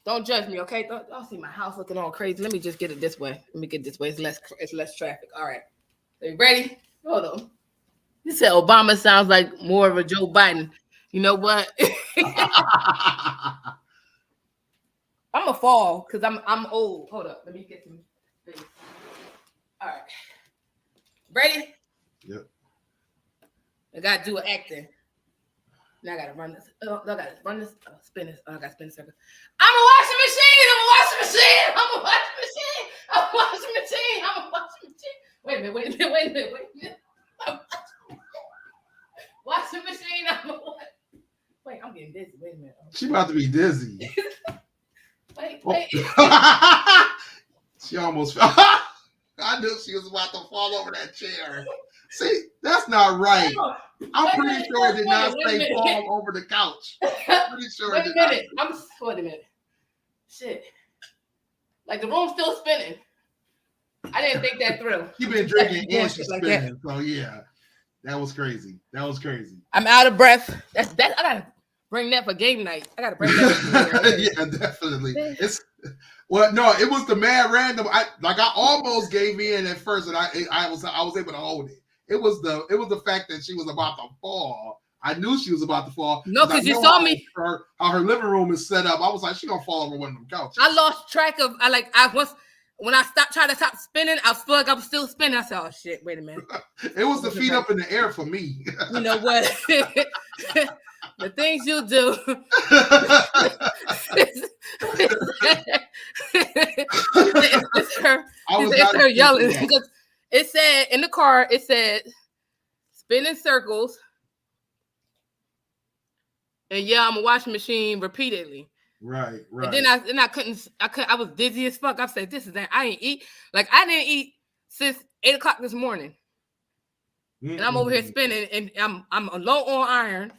Don't judge me, okay? Don't see my house looking all crazy. Let me just get it this way. Let me get this way. It's less traffic. All right. Are you ready? Hold on. You said Obama sounds like more of a Joe Biden. You know what? I'm a fall because I'm old. Hold up. Let me get some things. All right. Ready? Yep. I gotta do an acting. Now I gotta run this. Oh, I gotta run this. Oh, spin this. Oh, I gotta spin this circle. I'm a washing machine. I'm a washing machine. I'm a washing machine. I'm a washing machine. I'm a washing machine. Wait a minute. Wait a minute. Wait a minute. Wait a minute. Washing machine. I'm a wait. I'm getting dizzy. Wait a minute. She about to be dizzy. Wait. She almost fell. I knew she was about to fall over that chair. See, that's not right. I'm pretty sure it did not say fall over the couch. I'm pretty sure wait a minute. Wait a minute. Shit. Like the room's still spinning. I didn't think that through. She been drinking and she's spinning. So yeah. That was crazy. I'm out of breath. That's I gotta bring that for game night. I gotta bring that. Yeah, definitely. It was the mad random. I almost gave in at first, and I was able to hold it. It was the fact that she was about to fall. I knew she was about to fall. No, because you saw me. How her living room is set up. I was like, she gonna fall over one of them couches. I lost track of. When I tried to stop spinning, I feel like I was still spinning. I said, "Oh shit, wait a minute." It was the feet up in the air for me. You know what? The things you do. It's her yelling because it said in the car. It said, "Spin in circles." And yeah, I'm a washing machine repeatedly. Right. And then I couldn't. I was dizzy as fuck. I said, "This is that." I didn't eat. I didn't eat since 8:00 this morning, and I'm over here spinning, and I'm low on iron.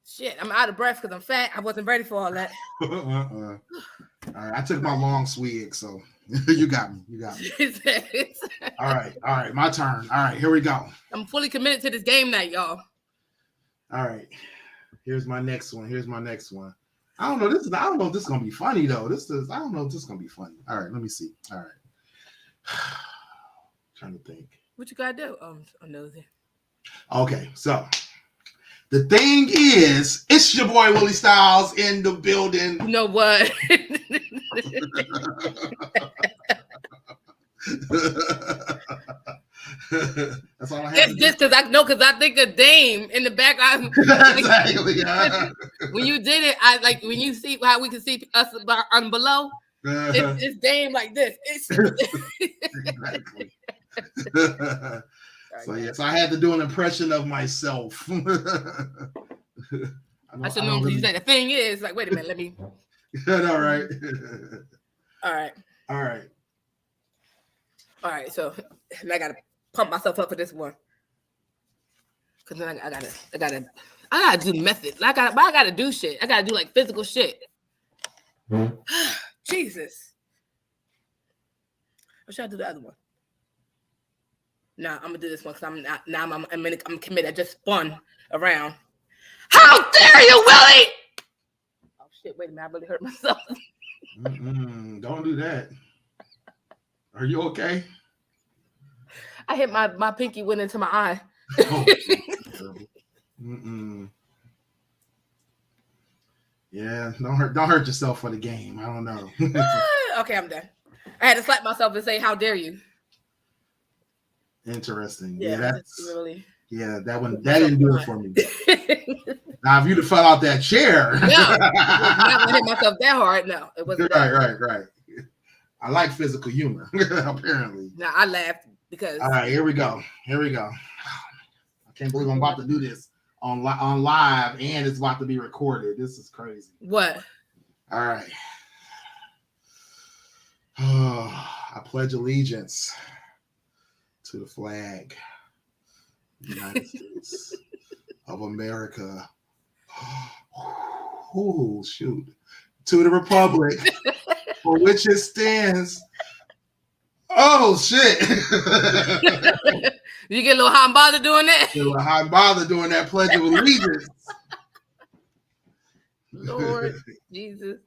Shit, I'm out of breath because I'm fat. I wasn't ready for all that. All right, I took my long swig, so you got me. All right, my turn. All right, here we go. I'm fully committed to this game night, y'all. All right, here's my next one. I don't know if this is gonna be funny though. I don't know if this is gonna be funny. All right, let me see. All right, trying to think. What you gotta do? I'm nosy. Okay, so the thing is, it's your boy Willie Styles in the building. You know what? That's all I have. It's just because I think of Dame in the back. Exactly. When you did it, when you see how we can see us on below. It's Dame like this. Exactly. So I had to do an impression of myself. I should know you said the thing is wait a minute, let me. All right. All right. So I gotta pump myself up for this one. Cause then I gotta do method. I gotta do shit. I gotta do physical shit. Jesus. Or should I do the other one? Nah, I'm gonna do this one because I'm committed. I just spun around. How dare you, Willie? Oh shit! Wait a minute, I really hurt myself. Don't do that. Are you okay? I hit my pinky went into my eye. Yeah, don't hurt yourself for the game. I don't know. Okay, I'm done. I had to slap myself and say, "How dare you?" Interesting. Yeah, Yeah, I just that's really that one put that myself didn't do it for me. Now, if you'd have fell out that chair, no, I was not gonna hit myself that hard. No, it wasn't that. right. I like physical humor, apparently. No, I laughed because. All right, here we go. I can't believe I'm about to do this on live, and it's about to be recorded. This is crazy. What? All right. I pledge allegiance to the flag, United States of America. Oh, shoot. To the republic for which it stands. Oh, shit. You get a little hot and bothered doing that? Get a little hot and bothered doing that pledge of allegiance. Lord Jesus.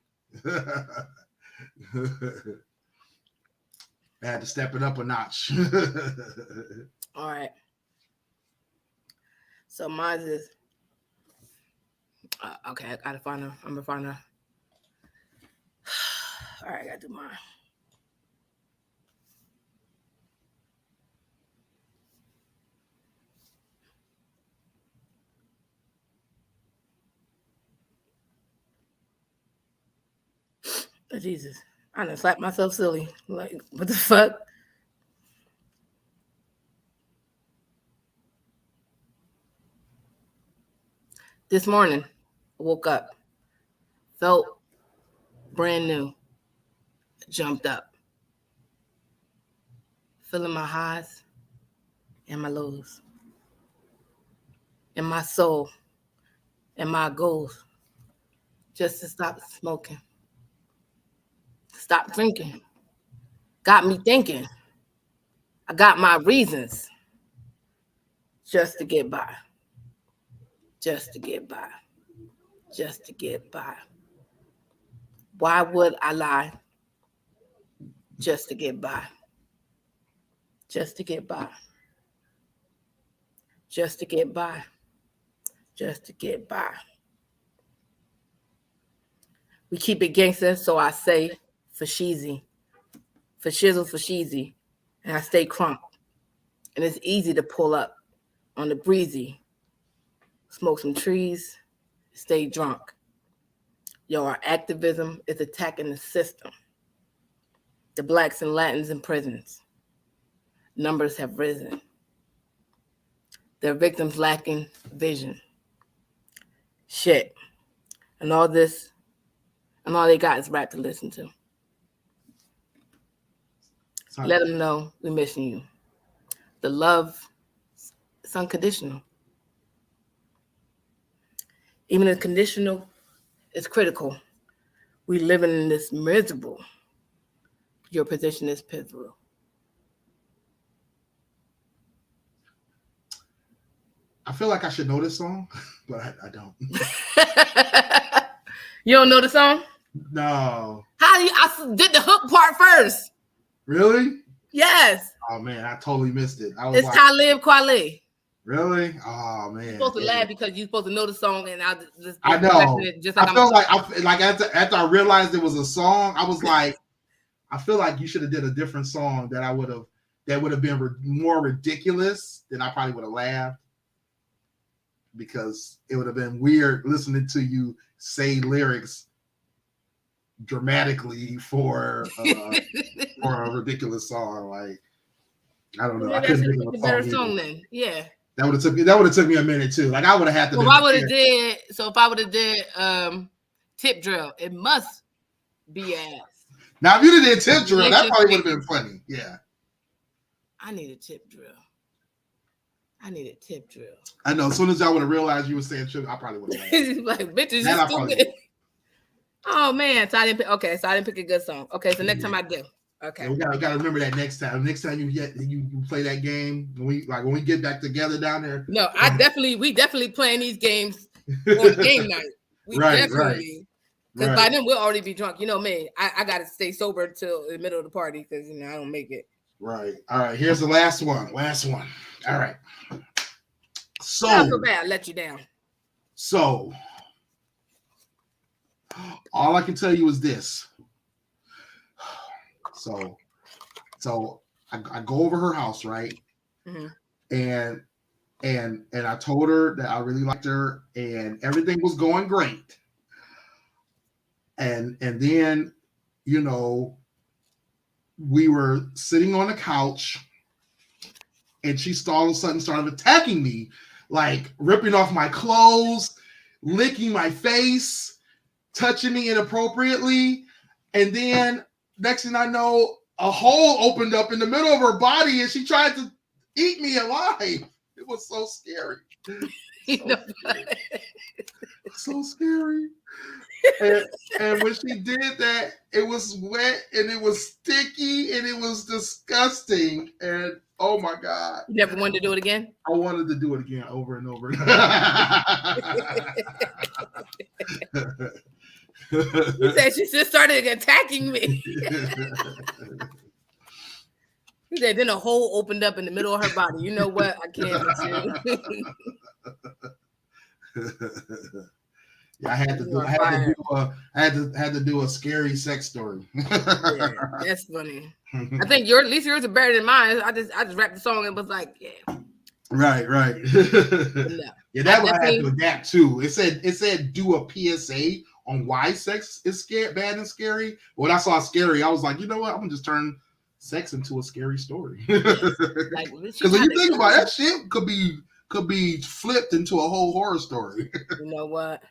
I had to step it up a notch. All right. So mine is okay. I gotta find her. I'm gonna find her. All right, I gotta do mine. Oh, Jesus, I done slapped myself silly. Like, what the fuck? This morning, I woke up, felt brand new, jumped up, feeling my highs and my lows, and my soul and my goals, just to stop smoking, stop drinking. Got me thinking. I got my reasons just to get by, just to get by, just to get by. Why would I lie? Just to get by, just to get by, just to get by, just to get by. We keep it gangster, so I say for sheezy, for shizzle, for sheezy, and I stay crunk. And it's easy to pull up on the breezy, smoke some trees, stay drunk. Yo, our activism is attacking the system. The blacks and Latins in prisons. Numbers have risen. Their victims lacking vision. Shit. And all this, and all they got is rap to listen to. Let them know we're missing you. The love is unconditional. Even the conditional is critical. We living in this miserable. Your position is pivotal. I feel like I should know this song, but I don't. You don't know the song? No. How do you? I did the hook part first. Really? Yes. Oh man, I totally missed it. It's like, Talib Kweli. Really? Oh man. You're supposed to laugh because you're supposed to know the song, and I know. Just like I felt like after I realized it was a song, I was like, I feel like you should have did a different song that would have been more ridiculous. Then I probably would have laughed, because it would have been weird listening to you say lyrics dramatically for a ridiculous song. Like, I don't know. Yeah, I couldn't think of a a better song song then. Yeah. That would have took me a minute too. Like, I would have had to. So if I would have did tip drill, it must be ass. Now, if you did tip drill, that probably would have been funny. Yeah. I need a tip drill. I know. As soon as I would have realized you were saying sugar, I probably would have. Like, bitches, you stupid. Oh man, so I didn't pick a good song. Okay, so next time I do. Okay. Yeah, we gotta remember that next time. Next time you play that game, when we get back together down there. No, we definitely playing these games on game night. We definitely. Because by then we'll already be drunk. You know me. I gotta stay sober until the middle of the party because I don't make it. Right. All right. Here's the last one. All right. So not so bad. I let you down. So All I can tell you is this. So, I go over her house, right? Mm-hmm. And I told her that I really liked her, and everything was going great. And then, you know, we were sitting on the couch, and she all of a sudden started attacking me, like ripping off my clothes, licking my face, touching me inappropriately. And then next thing I know, a hole opened up in the middle of her body and she tried to eat me alive. It was so scary. So scary. So scary. And when she did that, it was wet and it was sticky and it was disgusting. And oh my God. You never wanted to do it again? I wanted to do it again over and over. You said she just started attacking me. He said then a hole opened up in the middle of her body. You know what? I can't with you. Yeah, I had to do a scary sex story. Yeah, that's funny. I think at least yours are better than mine. I just rapped the song and was like, yeah. Right. No. Yeah, that one I had to adapt too. It said do a PSA on why sex is bad and scary. When I saw scary, I was like, you know what? I'm gonna just turn sex into a scary story. Because like, when you think about it, that shit could be flipped into a whole horror story. You know what?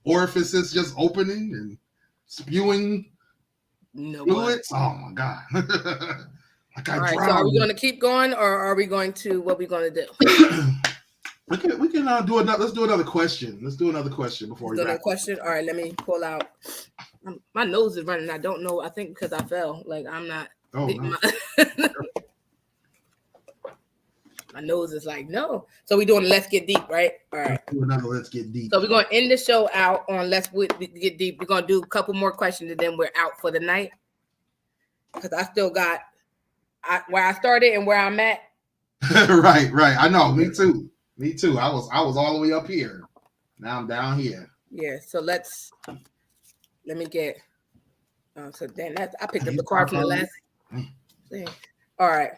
Orifices just opening and spewing fluids. What? Oh my God. Like all right, so are we going to keep going, or are we going to? What are we going to do? we can do another. Let's do another question. Let's do another question before we wrap. Question. All right, let me pull out. My nose is running. I don't know. I think because I fell. Like I'm not. Oh no. My nose is like no. So we're doing Let's Get Deep, right? All right. Let's do another Let's Get Deep. So we're going to end the show out on Let's Get Deep. We're going to do a couple more questions and then we're out for the night. Because I still got where I started and where I'm at. Right. I know. Me too. I was all the way up here. Now I'm down here. Yeah. So let me get. So then I picked up the card from the last thing. All right.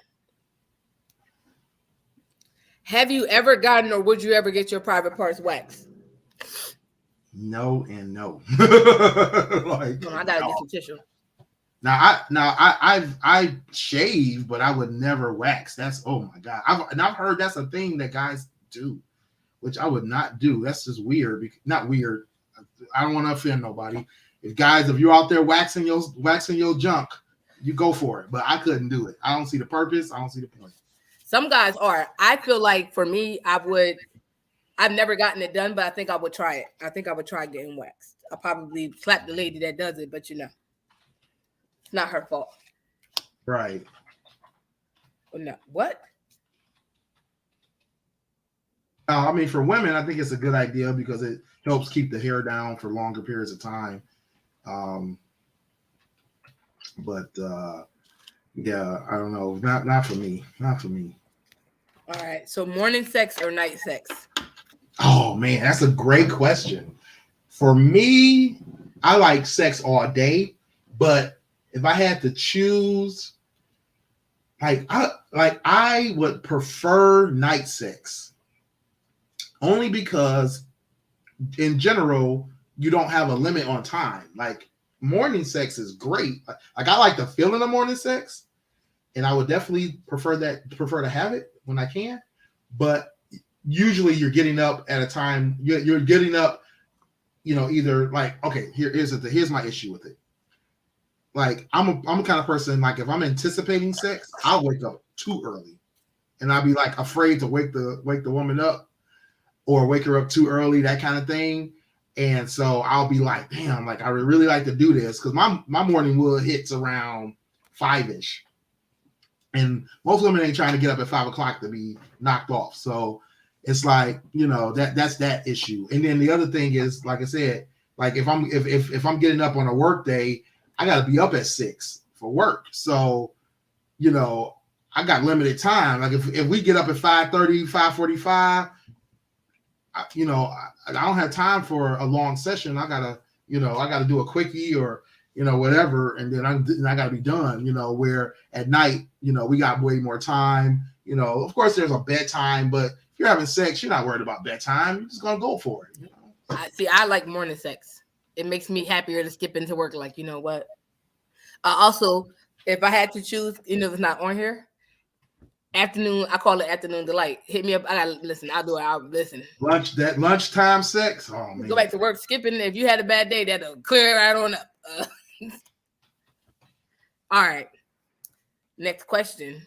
Have you ever gotten or would you ever get your private parts waxed? No and no. Like I gotta get some tissue. Now I shave, but I would never wax. That's oh my God. I've heard that's a thing that guys do, which I would not do. That's just weird. Not weird. I don't want to offend nobody. If you're out there waxing your junk, you go for it. But I couldn't do it. I don't see the purpose. I don't see the point. Some guys are. I feel like for me, I've never gotten it done, but I think I would try it. I think I would try getting waxed. I'll probably slap the lady that does it, but it's not her fault. Right. No. What? I mean, for women, I think it's a good idea because it helps keep the hair down for longer periods of time. Yeah, I don't know. Not for me. Not for me. All right. So morning sex or night sex? Oh man, that's a great question. For me, I like sex all day, but if I had to choose, I would prefer night sex. Only because in general, you don't have a limit on time. Like morning sex is great. Like I like the feeling of morning sex, and I would definitely prefer to have it when I can. But usually you're getting up at a time, you're getting up, either like, okay, here's my issue with it. Like I'm a kind of person, like if I'm anticipating sex, I'll wake up too early. And I'll be like afraid to wake the woman up or wake her up too early, that kind of thing. And so I'll be like, damn, like I would really like to do this because my morning wood hits around 5-ish. And most women ain't trying to get up at 5 o'clock to be knocked off. So it's like, that's that issue. And then the other thing is, like I said, like if I'm getting up on a work day, I got to be up at 6 for work. So, I got limited time. Like if we get up at 5:30, 5:45, I don't have time for a long session. I gotta I got to do a quickie or whatever, and then I got to be done. Where at night, we got way more time. Of course, there's a bedtime, but if you're having sex, you're not worried about bedtime. You're just gonna go for it. I like morning sex. It makes me happier to skip into work. Like, you know what? Also, if I had to choose, if it's not on here, afternoon, I call it afternoon delight. Hit me up. I gotta listen. I'll do it. I'll listen. Lunchtime sex. Oh man. Go back to work skipping. If you had a bad day, that'll clear right on up. All right. Next question.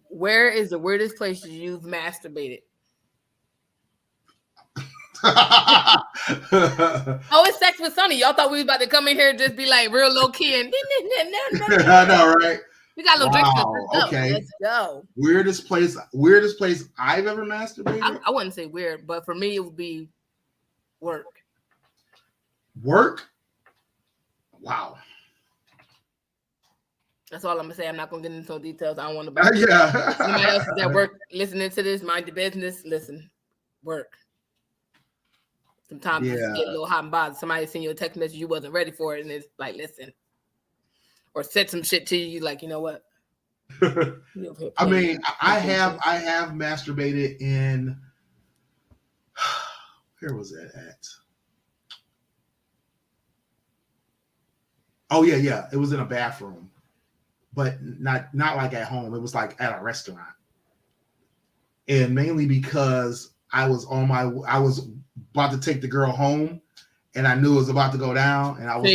Where is the weirdest place you've masturbated? Oh, it's Sex with Sonny. Y'all thought we was about to come in here and just be like real low key and I know, right? We got a little drinks. Okay. Let's go. Weirdest place I've ever masturbated? I wouldn't say weird, but for me it would be work. Work? Wow. That's all I'm gonna say. I'm not gonna get into details. I don't want to. Yeah. Anybody else that work listening to this, mind your business. Listen, work. Sometimes you get a little hot and bothered. Somebody send you a text message, you wasn't ready for it, and it's like, listen, or said some shit to you, like, you know what? I mean, I have masturbated in. Where was that at? Oh yeah, it was in a bathroom, but not like at home. It was like at a restaurant, and mainly because I was about to take the girl home, and I knew it was about to go down, and I was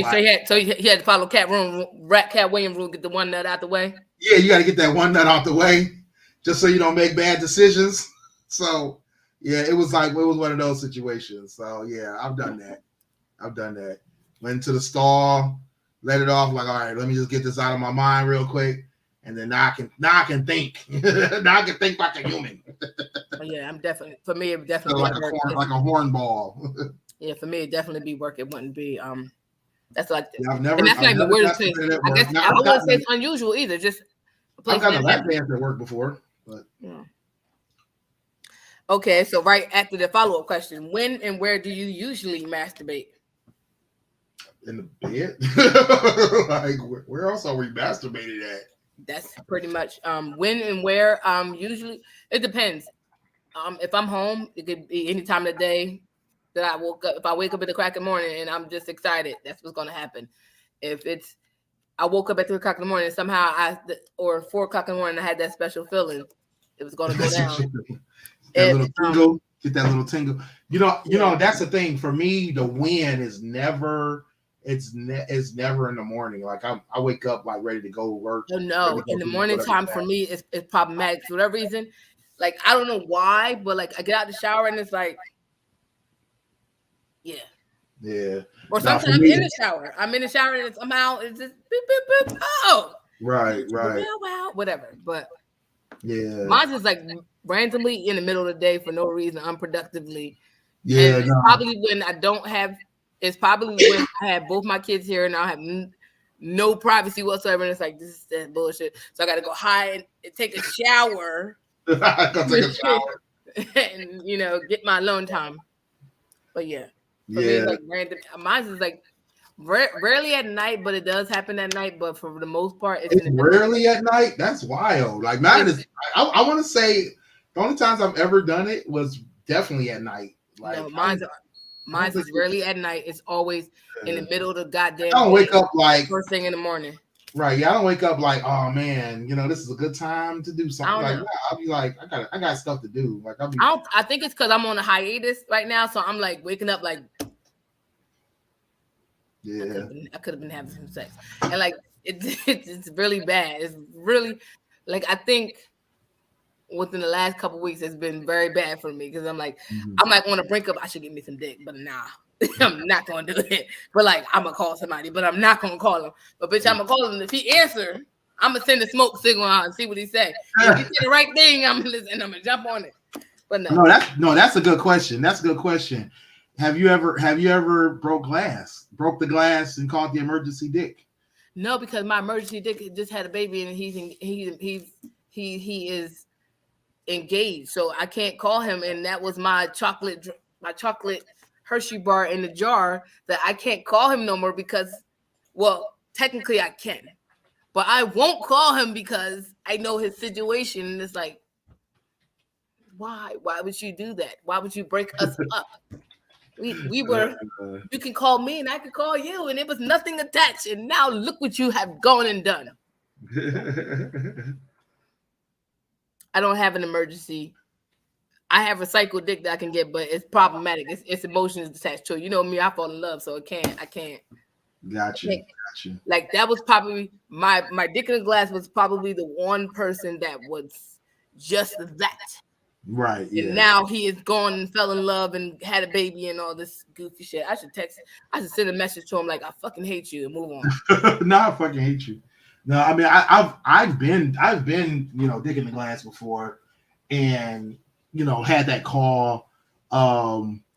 so he had to follow Cat Williams rule, get the one nut out the way. Yeah, you got to get that one nut out the way, just so you don't make bad decisions. So yeah, it was one of those situations. So yeah, I've done that. Went to the stall, let it off. Like, all right, let me just get this out of my mind real quick, and then now I can think. Now I can think like a human. Yeah, for me, it definitely like a hornball. Yeah, for me, it definitely be work. It wouldn't be That's like I've never. And that's like the weirdest thing. I guess I wouldn't say it's unusual either. Just I've gotten a lap dance at work before, but yeah. Okay, so right after the follow-up question, when and where do you usually masturbate? In the bed. Like where else are we masturbated at? That's pretty much when and where. Usually it depends. If I'm home, it could be any time of the day that I woke up. If I wake up at the crack of the morning and I'm just excited, that's what's gonna happen. If I woke up at 3 o'clock in the morning and somehow or 4 o'clock in the morning I had that special feeling, it was gonna go down. Little tingle, get that little tingle. You know, that's the thing for me. The win is never. It's never in the morning. Like I wake up like ready to go to work. No, in the morning time for me it's problematic for whatever reason. Like I don't know why, but like I get out the shower and it's like, yeah. Or sometimes I'm in the shower. I'm in the shower and somehow it's just beep, beep, beep. Oh, right. Wow, whatever. But yeah, mine's just like randomly in the middle of the day for no reason, unproductively. Yeah, and probably when I don't have. It's probably when I have both my kids here and I have no privacy whatsoever. And it's like, this is that bullshit. So I got to go hide and take a shower. Go take a shower. And, get my alone time. But yeah. For me, it's like random. Mine is like rarely at night, but it does happen at night. But for the most part, it's rarely at night. That's wild. Like mine is, I want to say the only times I've ever done it was definitely at night. Like no, Mine is rarely at night. It's always in the middle of the goddamn. I don't wake up like first thing in the morning. Right. Yeah, I don't wake up like, oh man, this is a good time to do something. Like, I'll be like, I got stuff to do. Like, I think it's because I'm on a hiatus right now, so I'm like waking up like. Yeah. I could have been having some sex, and like it's really bad. It's really like I think. Within the last couple of weeks, it's been very bad for me because I'm like, I'm like on the brink of I should get me some dick, but nah, I'm not gonna do it. But like, I'm gonna call somebody, but I'm not gonna call him. But bitch, I'm gonna call him. If he answer, I'm gonna send a smoke signal out and see what he say. If he say the right thing, I'm gonna jump on it. But that's a good question. That's a good question. Have you ever broke the glass and called the emergency dick? No, because my emergency dick just had a baby and he is engaged, so I can't call him. And that was my chocolate Hershey bar in the jar that I can't call him no more because, well, technically I can, but I won't call him because I know his situation. And it's like, why? Why would you do that? Why would you break us up? We were. Uh, You can call me and I could call you, and it was nothing attached. And now look what you have gone and done. I don't have an emergency. I have a cycle dick that I can get, but it's problematic. It's emotions attached to it. You know me, I fall in love, so I can't. got you. Got you. Like that was probably my dick in the glass was probably the one person that was just that. Right. And Yeah. now he is gone and fell in love and had a baby and all this goofy shit. I should send a message to him like I fucking hate you and move on. No, I fucking hate you. No, I mean I've been dick in the glass before, and had that call.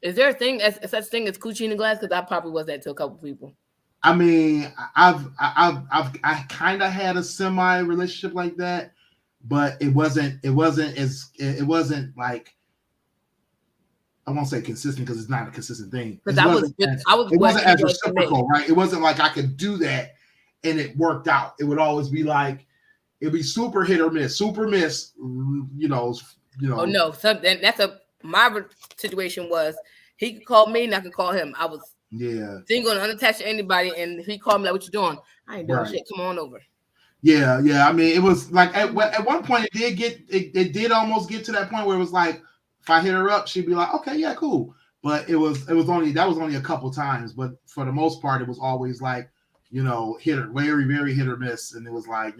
Is there a such thing as coochie in the glass? Because I probably was that to a couple people. I mean, I kind of had a semi relationship like that, but it wasn't like, I won't say consistent because it's not a consistent thing. Because it wasn't as reciprocal, right? It wasn't like I could do that and it worked out. It would always be like, it'd be super hit or miss, super miss. Oh no, my situation was he could call me and I could call him. I was single and unattached to anybody, and he called me like, "What you doing?" I ain't doing shit. Come on over. Yeah. I mean, it was like at one point it did almost get to that point where it was like, if I hit her up, she'd be like, "Okay, yeah, cool." But it was only a couple times. But for the most part, it was always like, hit or very, very hit or miss, and it was like,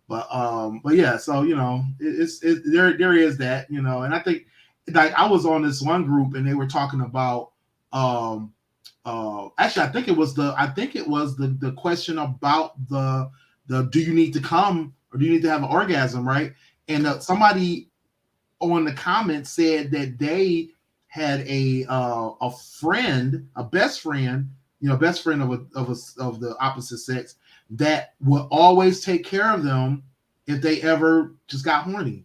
but yeah. So there is that, and I think like I was on this one group and they were talking about actually I think it was the question about the do you need to come or do you need to have an orgasm, right? And somebody on the comments said that they had a friend, a best friend, best friend of the opposite sex that would always take care of them if they ever just got horny.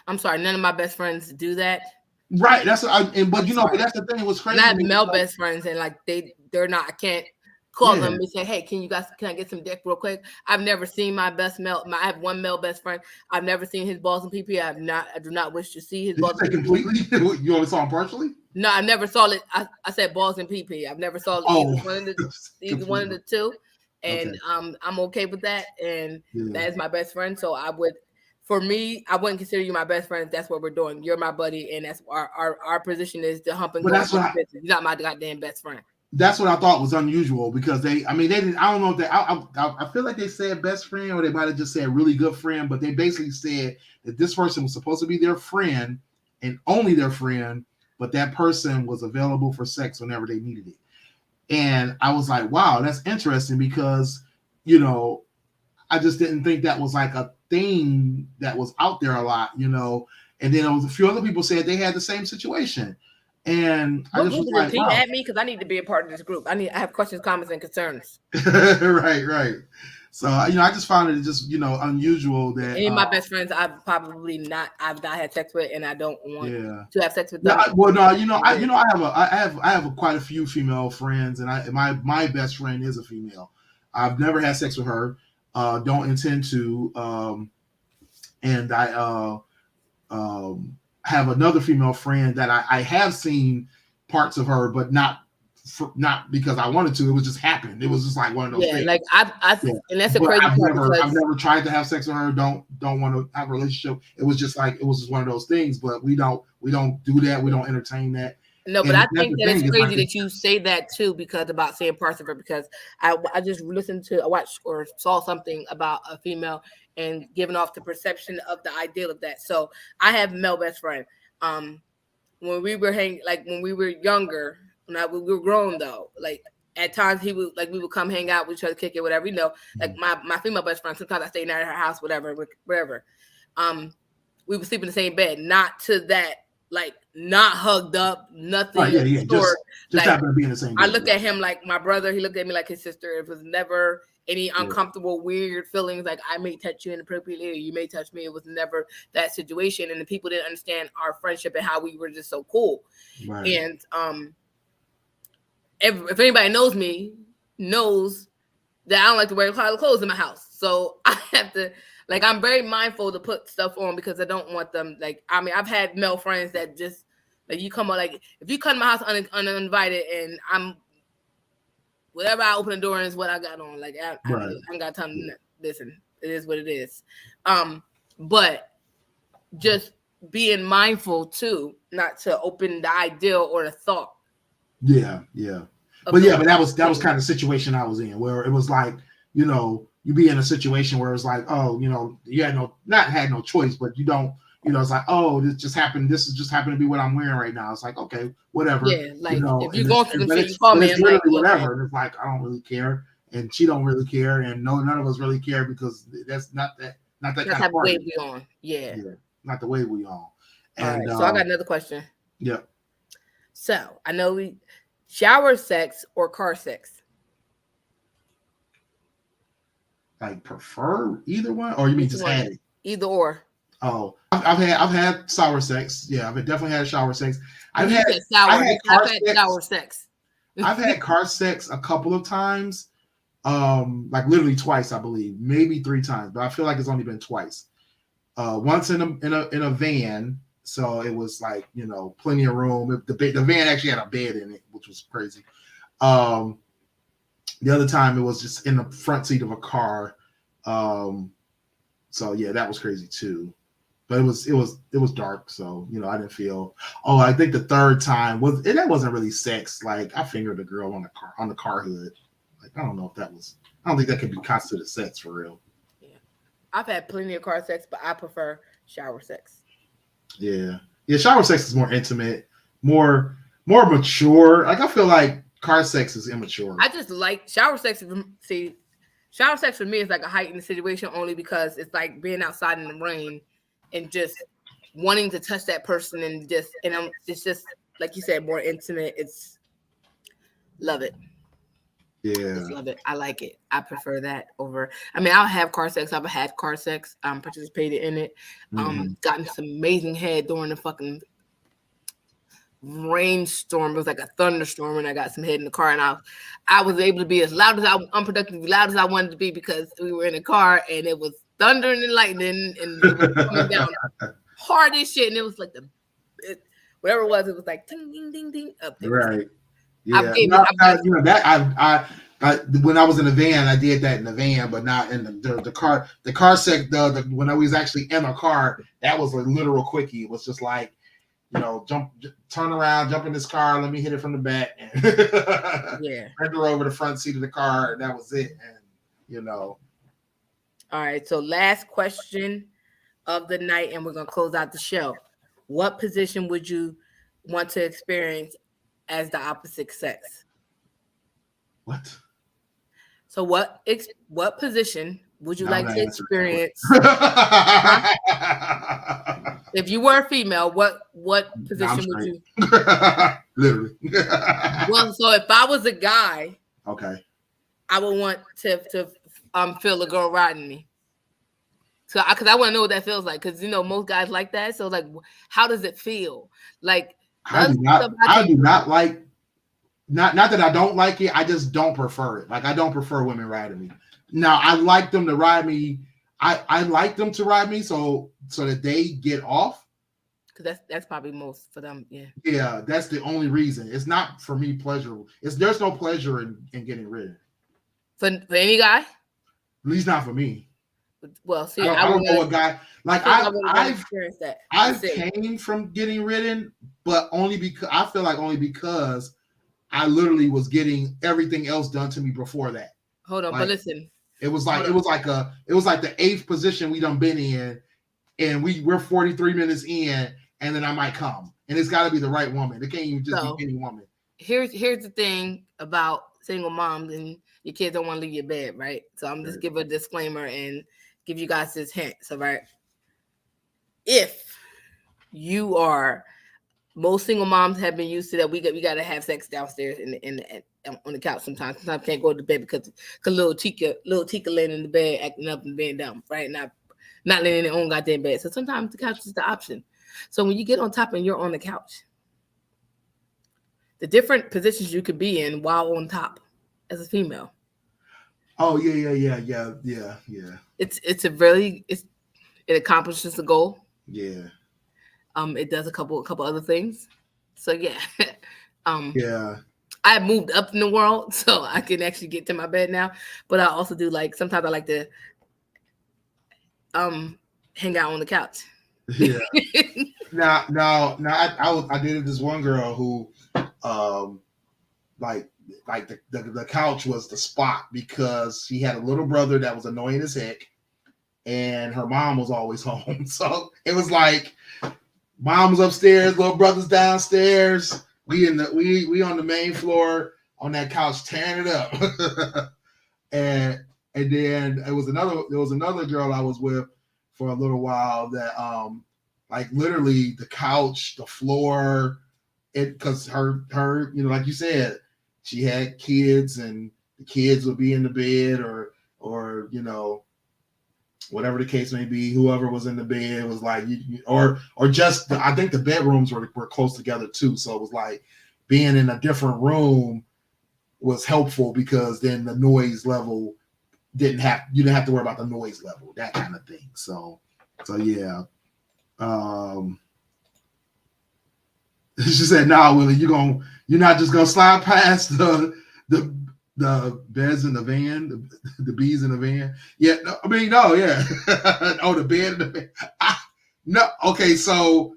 I'm sorry, none of my best friends do that. Right, that's but that's the thing. It was crazy. I have male best friends, and like they're not. I can't call them and say, "Hey, can I get some dick real quick?" I've never seen my best male. I have one male best friend. I've never seen his balls and PP. I do not wish to see his balls. Did you say completely? You only saw him partially? No, I never saw it. I said balls and PP. I've never saw either one of the two, and I'm okay with that. And that is my best friend. So for me, I wouldn't consider you my best friend if that's what we're doing. You're my buddy, and that's our position is to hump and go. You're not my goddamn best friend. That's what I thought was unusual because they didn't. I don't know if they. I feel like they said best friend or they might have just said really good friend, but they basically said that this person was supposed to be their friend and only their friend, but that person was available for sex whenever they needed it. And I was like, wow, that's interesting because I just didn't think that was like a thing that was out there a lot, And then there was a few other people said they had the same situation. And I just was like, wow. Add me because I need to be a part of this group. I have questions, comments, and concerns. Right. So I just found it just unusual that any of my best friends I've not had sex with, and I don't want to have sex with them. I have quite a few female friends, and my best friend is a female. I've never had sex with her. Don't intend to. And I have another female friend that I have seen parts of her, but not because I wanted to. It was just happened. It was just like one of those things. Like and that's a crazy part. I've never tried to have sex with her. Don't want to have a relationship. It was just one of those things. But we don't do that. We don't entertain that. No, but I think that it's crazy that you say that too, because about saying parts of her, because I just watched or saw something about a female and giving off the perception of the ideal of that. So I have a male best friend. When we were when we were younger, we were grown though, like at times we would come hang out with each other, kick it, whatever, like my female best friend, sometimes I stayed at her house, whatever. We would sleep in the same bed, not to that, like not hugged up, nothing. Just happen to be in the same bed. I look at him like my brother. He looked at me like his sister. It was never any uncomfortable, weird feelings like I may touch you inappropriately or you may touch me. It was never that situation. And the people didn't understand our friendship and how we were just so cool. Right. And if anybody knows me, knows that I don't like to wear clothes in my house. So I have to, like, I'm very mindful to put stuff on because I don't want them, like, I mean, I've had male friends that just, like, you come on, like, if you come to my house uninvited and I'm, whatever I open the door is what I got on. Like, I ain't got time to listen. It is what it is. But just being mindful too, not to open the ideal or the thought. Yeah. But that was kind of the situation I was in, where it was like, you know, you be in a situation where it's like, oh, you know, you had no choice, but you don't, you know, it's like, oh, this just happened. This is just happened to be what I'm wearing right now. It's like, okay, whatever. Yeah, like, you know, if you're going through some shit, you call but me. it's literally whatever. And it's like, I don't really care, and she don't really care, and none of us really care because that's not that kind of way we on. Yeah, not the way we on. And all right, so I got another question. Yeah. So I know we shower sex or car sex. Like, prefer either one, or you mean just had it? Either or. Oh, I've had shower sex. Yeah, I've definitely had shower sex. I've had shower sex. I've had car sex a couple of times, like literally twice, I believe, maybe 3 times, but I feel like it's only been twice. Once in a van, so it was like, you know, plenty of room. The van actually had a bed in it, which was crazy. The other time it was just in the front seat of a car. So yeah, that was crazy too. But it was dark, so, you know, I didn't feel. Oh, I think the third time that wasn't really sex. Like, I fingered a girl on the car hood. Like, I don't know if that was. I don't think that could be considered sex for real. Yeah, I've had plenty of car sex, but I prefer shower sex. Yeah, shower sex is more intimate, more mature. Like, I feel like car sex is immature. I just like shower sex. See, shower sex for me is like a heightened situation only because it's like being outside in the rain and just wanting to touch that person it's just like you said, more intimate. It's love it. Yeah, just love it. I like it. I prefer that over. I mean, I'll have car sex. I've had car sex. Participated in it. Gotten some amazing head during the fucking rainstorm. It was like a thunderstorm, and I got some head in the car, and I was able to be as loud as unproductively loud as I wanted to be because we were in a car and it was thundering and lightning and it was coming down hard as shit, and it was like whatever it was like ding ding ding ding up there. Right. Yeah. You know that I when I was in the van, I did that in the van, but not in the car. The car sex, when I was actually in a car, that was a literal quickie. It was just like, you know, turn around, jump in this car, let me hit it from the back, and render over the front seat of the car, and that was it. And, you know. All right, so last question of the night, and we're gonna close out the show. What position would you want to experience as the opposite sex? What? So what position would you like to experience? If you were a female, what position would you? Literally. Well, so if I was a guy, okay, I would want to feel a girl riding me. So, because I want to know what that feels like, because, you know, most guys like that. So, like, how does it feel? Like, I do not like. Not that I don't like it. I just don't prefer it. Like, I don't prefer women riding me. Now, I like them to ride me. I like them to ride me so that they get off. Because that's probably most for them. Yeah. Yeah, that's the only reason. It's not for me pleasurable. There's no pleasure in getting rid. For any guy. At least not for me. Well, see, I don't know what guy. Like, I've came from getting ridden, but only because I literally was getting everything else done to me before that. Hold on, like, but listen. It was like the 8th position we done been in, and we're 43 minutes in, and then I might come, and it's got to be the right woman. It can't even just be any woman. Here's the thing about single moms, and your kids don't want to leave your bed, right? So I'm just give a disclaimer and give you guys this hint. So, right, if you are, most single moms have been used to that. We got to have sex downstairs on the couch sometimes. Sometimes can't go to bed because little Tika laying in the bed acting up and being dumb, right? Not laying in their own goddamn bed. So sometimes the couch is the option. So when you get on top and you're on the couch, the different positions you could be in while on top as a female. Oh yeah. It's a really it accomplishes the goal. Yeah. It does a couple other things. So yeah. um Yeah. I moved up in the world, so I can actually get to my bed now. But I also do like sometimes I like to um hang out on the couch. Yeah. I dated this one girl who, um, like the couch was the spot because she had a little brother that was annoying as heck, and her mom was always home. So it was like mom's upstairs, little brother's downstairs. We on the main floor on that couch tearing it up. and then there was another girl I was with for a little while that like literally the couch, the floor, it because her like you said, she had kids and the kids would be in the bed or whatever the case may be, whoever was in the bed was like or just I think the bedrooms were close together too, so it was like being in a different room was helpful because then the noise level you didn't have to worry about the noise level, that kind of thing. So yeah. She said, "Nah, Willie, you're not just gonna slide past the beds in the van, the bees in the van." Yeah, no, I mean, no, yeah. Oh, the bed in the van. No, okay, so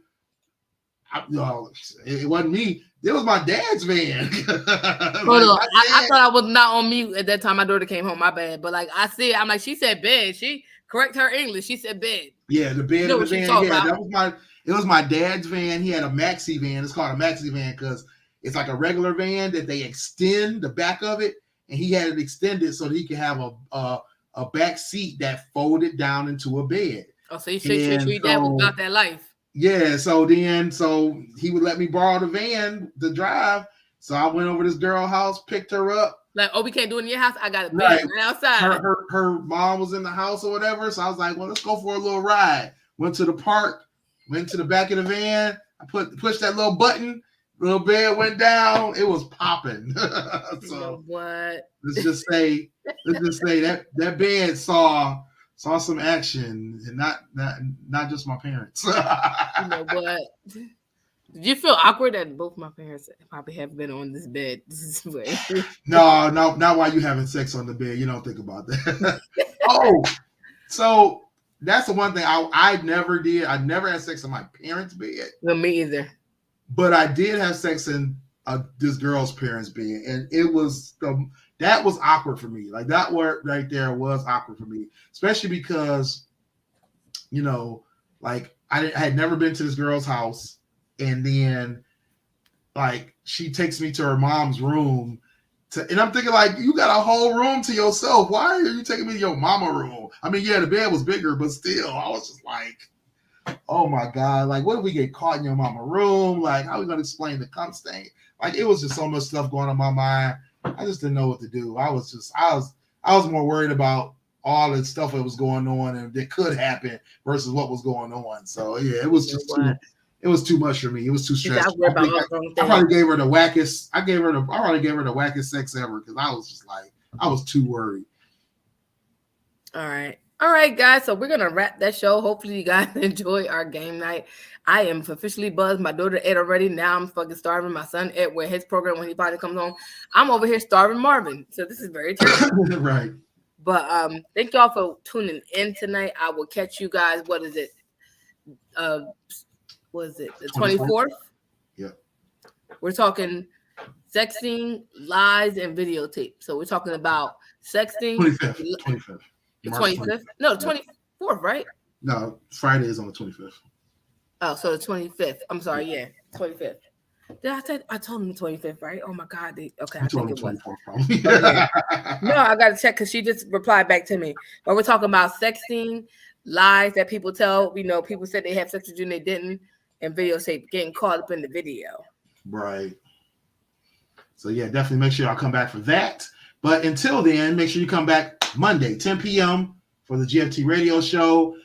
no, it wasn't me. It was my dad's van. Hold on. I thought I was not on mute at that time. My daughter came home. My bad. But like I said, I'm like, she said bed. She correct her English. She said bed. Yeah, the bed You know in the what she van. talking Yeah, about. it was my dad's van. He had a maxi van. It's called a maxi van because it's like a regular van that they extend the back of it, and he had it extended so that he could have a back seat that folded down into a bed. Oh, so your dad was about that life. Yeah, so he would let me borrow the van to drive. So I went over to this girl's house, picked her up. Like, oh, we can't do it in your house. I got a bed right outside. Her mom was in the house or whatever. So I was like, well, let's go for a little ride. Went to the park, went to the back of the van. I pushed that little button. Little bed went down. It was popping. So you know what? let's just say that bed saw some action, and not just my parents. You know what? Did you feel awkward that both my parents probably have been on this bed? No, not while you having sex on the bed. You don't think about that. Oh, so that's the one thing I never did. I never had sex on my parents' bed. No, me either. But I did have sex in this girl's parents' bed, and that was awkward for me. Like that word right there was awkward for me, especially because, like I had never been to this girl's house, and then like she takes me to her mom's room, and I'm thinking like, you got a whole room to yourself. Why are you taking me to your mama room? I mean, yeah, the bed was bigger, but still, I was just like, oh my God, like what if we get caught in your mama room? Like, how are we gonna explain the cum stain? Like, it was just so much stuff going on in my mind. I just didn't know what to do. I was more worried about all the stuff that was going on and that could happen versus what was going on. So yeah, it was just too much for me. It was too stressful. I probably gave her the wackest. I probably gave her the wackest sex ever because I was just like, I was too worried. All right, guys. So we're gonna wrap that show. Hopefully, you guys enjoy our game night. I am officially buzzed. My daughter ate already. Now I'm fucking starving. My son ate with his program when he probably comes home. I'm over here starving Marvin. So this is very terrible. Right. But thank y'all for tuning in tonight. I will catch you guys. What is it? Was it the 24th? Yep. We're talking sexting, lies, and videotape. So we're talking about sexting. 25th. The 25th? No, the 24th, right? No, Friday is on the 25th. Oh, so the 25th. I'm sorry, yeah, 25th. I told him the 25th, right? Oh my God. Okay, I think it was. Yeah. No, I got to check because she just replied back to me. But we're talking about sexting, lies that people tell. People said they have sex with you and they didn't, and videotape getting caught up in the video. Right. So yeah, definitely make sure y'all come back for that. But until then, make sure you come back Monday, 10 p.m. for the GFT radio show.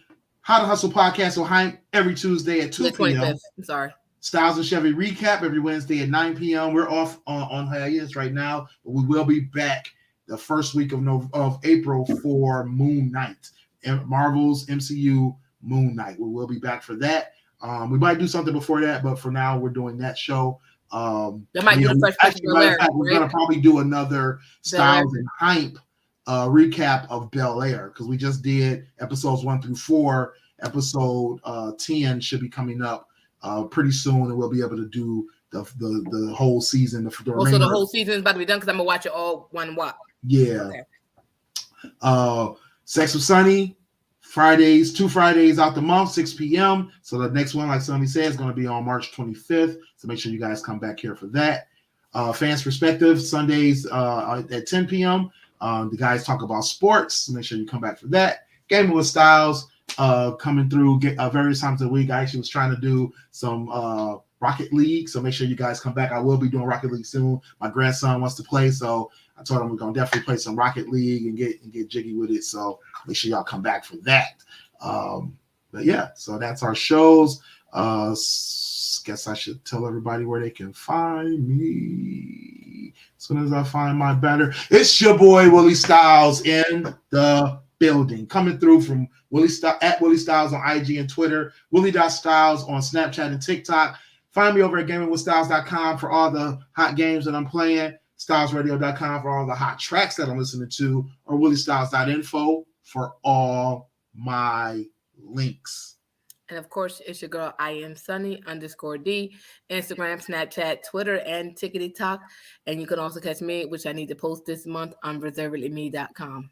How to Hustle podcast will Hype every Tuesday at 2 p.m. I'm sorry. Styles and Chevy recap every Wednesday at 9 p.m. We're off on hiatus right now, but we will be back the first week of April for Moon Knight, Marvel's MCU Moon Knight. We will be back for that. We might do something before that, but for now, we're doing that show. That might do the Fresh Prince of Bel-Air. We're going to probably do another Styles and Hype recap of Bel-Air because we just did episodes 1 through 4. Episode 10 should be coming up pretty soon, and we'll be able to do the whole season. So the whole season is about to be done because I'm gonna watch it all one walk. Yeah. Okay. Sex with Sunny, Fridays, 2 Fridays out the month, 6 p.m. So the next one, like Sunny said, is going to be on March 25th. So make sure you guys come back here for that. Fans Perspective, Sundays at 10 p.m. The guys talk about sports. So make sure you come back for that. Gaming with Styles coming through various times of the week. I actually was trying to do some Rocket League, so make sure you guys come back. I will be doing Rocket League soon. My grandson wants to play, so I told him we're gonna definitely play some Rocket League and get jiggy with it. So make sure y'all come back for that. But yeah, so that's our shows. Guess I should tell everybody where they can find me. As soon as I find my banner, it's your boy Willie Styles in the building, coming through from Willie Styles on IG and Twitter, Willie.Styles on Snapchat and TikTok. Find me over at gamingwithstyles.com for all the hot games that I'm playing, stylesradio.com for all the hot tracks that I'm listening to, or williestyles.info for all my links. And of course, it's your girl, I am Sunny_D, Instagram, Snapchat, Twitter, and Tickety Talk. And you can also catch me, which I need to post this month, on reservedlyme.com.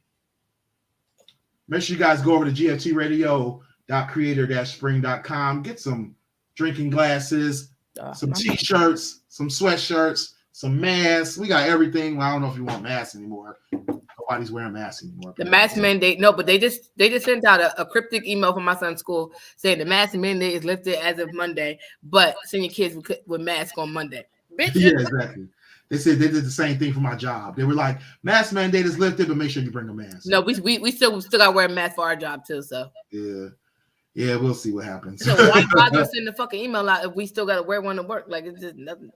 Make sure you guys go over to gftradio.creator-spring.com. Get some drinking glasses, some t-shirts, some sweatshirts, some masks. We got everything. Well, I don't know if you want masks anymore. Nobody's wearing masks anymore. The mask mandate, no, but they just sent out a cryptic email from my son's school saying the mask mandate is lifted as of Monday, but send your kids with masks on Monday. Bitch. Yeah, exactly. They said they did the same thing for my job. They were like, mask mandate is lifted, but make sure you bring a mask. No, we still got to wear a mask for our job too. So yeah, we'll see what happens. So why bother sending the fucking email out if we still got to wear one to work? Like it's just nothing.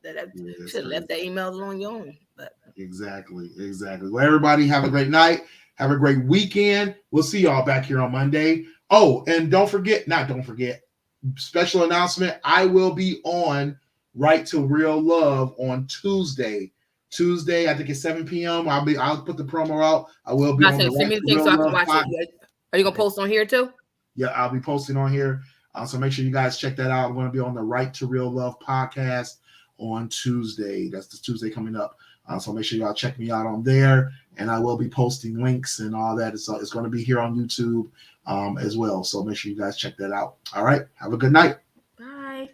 Should have left that email on your own. But exactly. Well, everybody have a great night. Have a great weekend. We'll see y'all back here on Monday. Oh, and don't forget. Special announcement. I will be on Right to Real Love on Tuesday, I think it's 7 p.m. I'll put the promo out. I will be on the send me the thing so I can watch it. Are you gonna post on here too? Yeah, I'll be posting on here. So make sure you guys check that out. I'm going to be on the Right to Real Love podcast on Tuesday. That's the Tuesday coming up. So make sure y'all check me out on there. And I will be posting links and all that. It's going to be here on YouTube as well. So make sure you guys check that out. All right. Have a good night. Bye.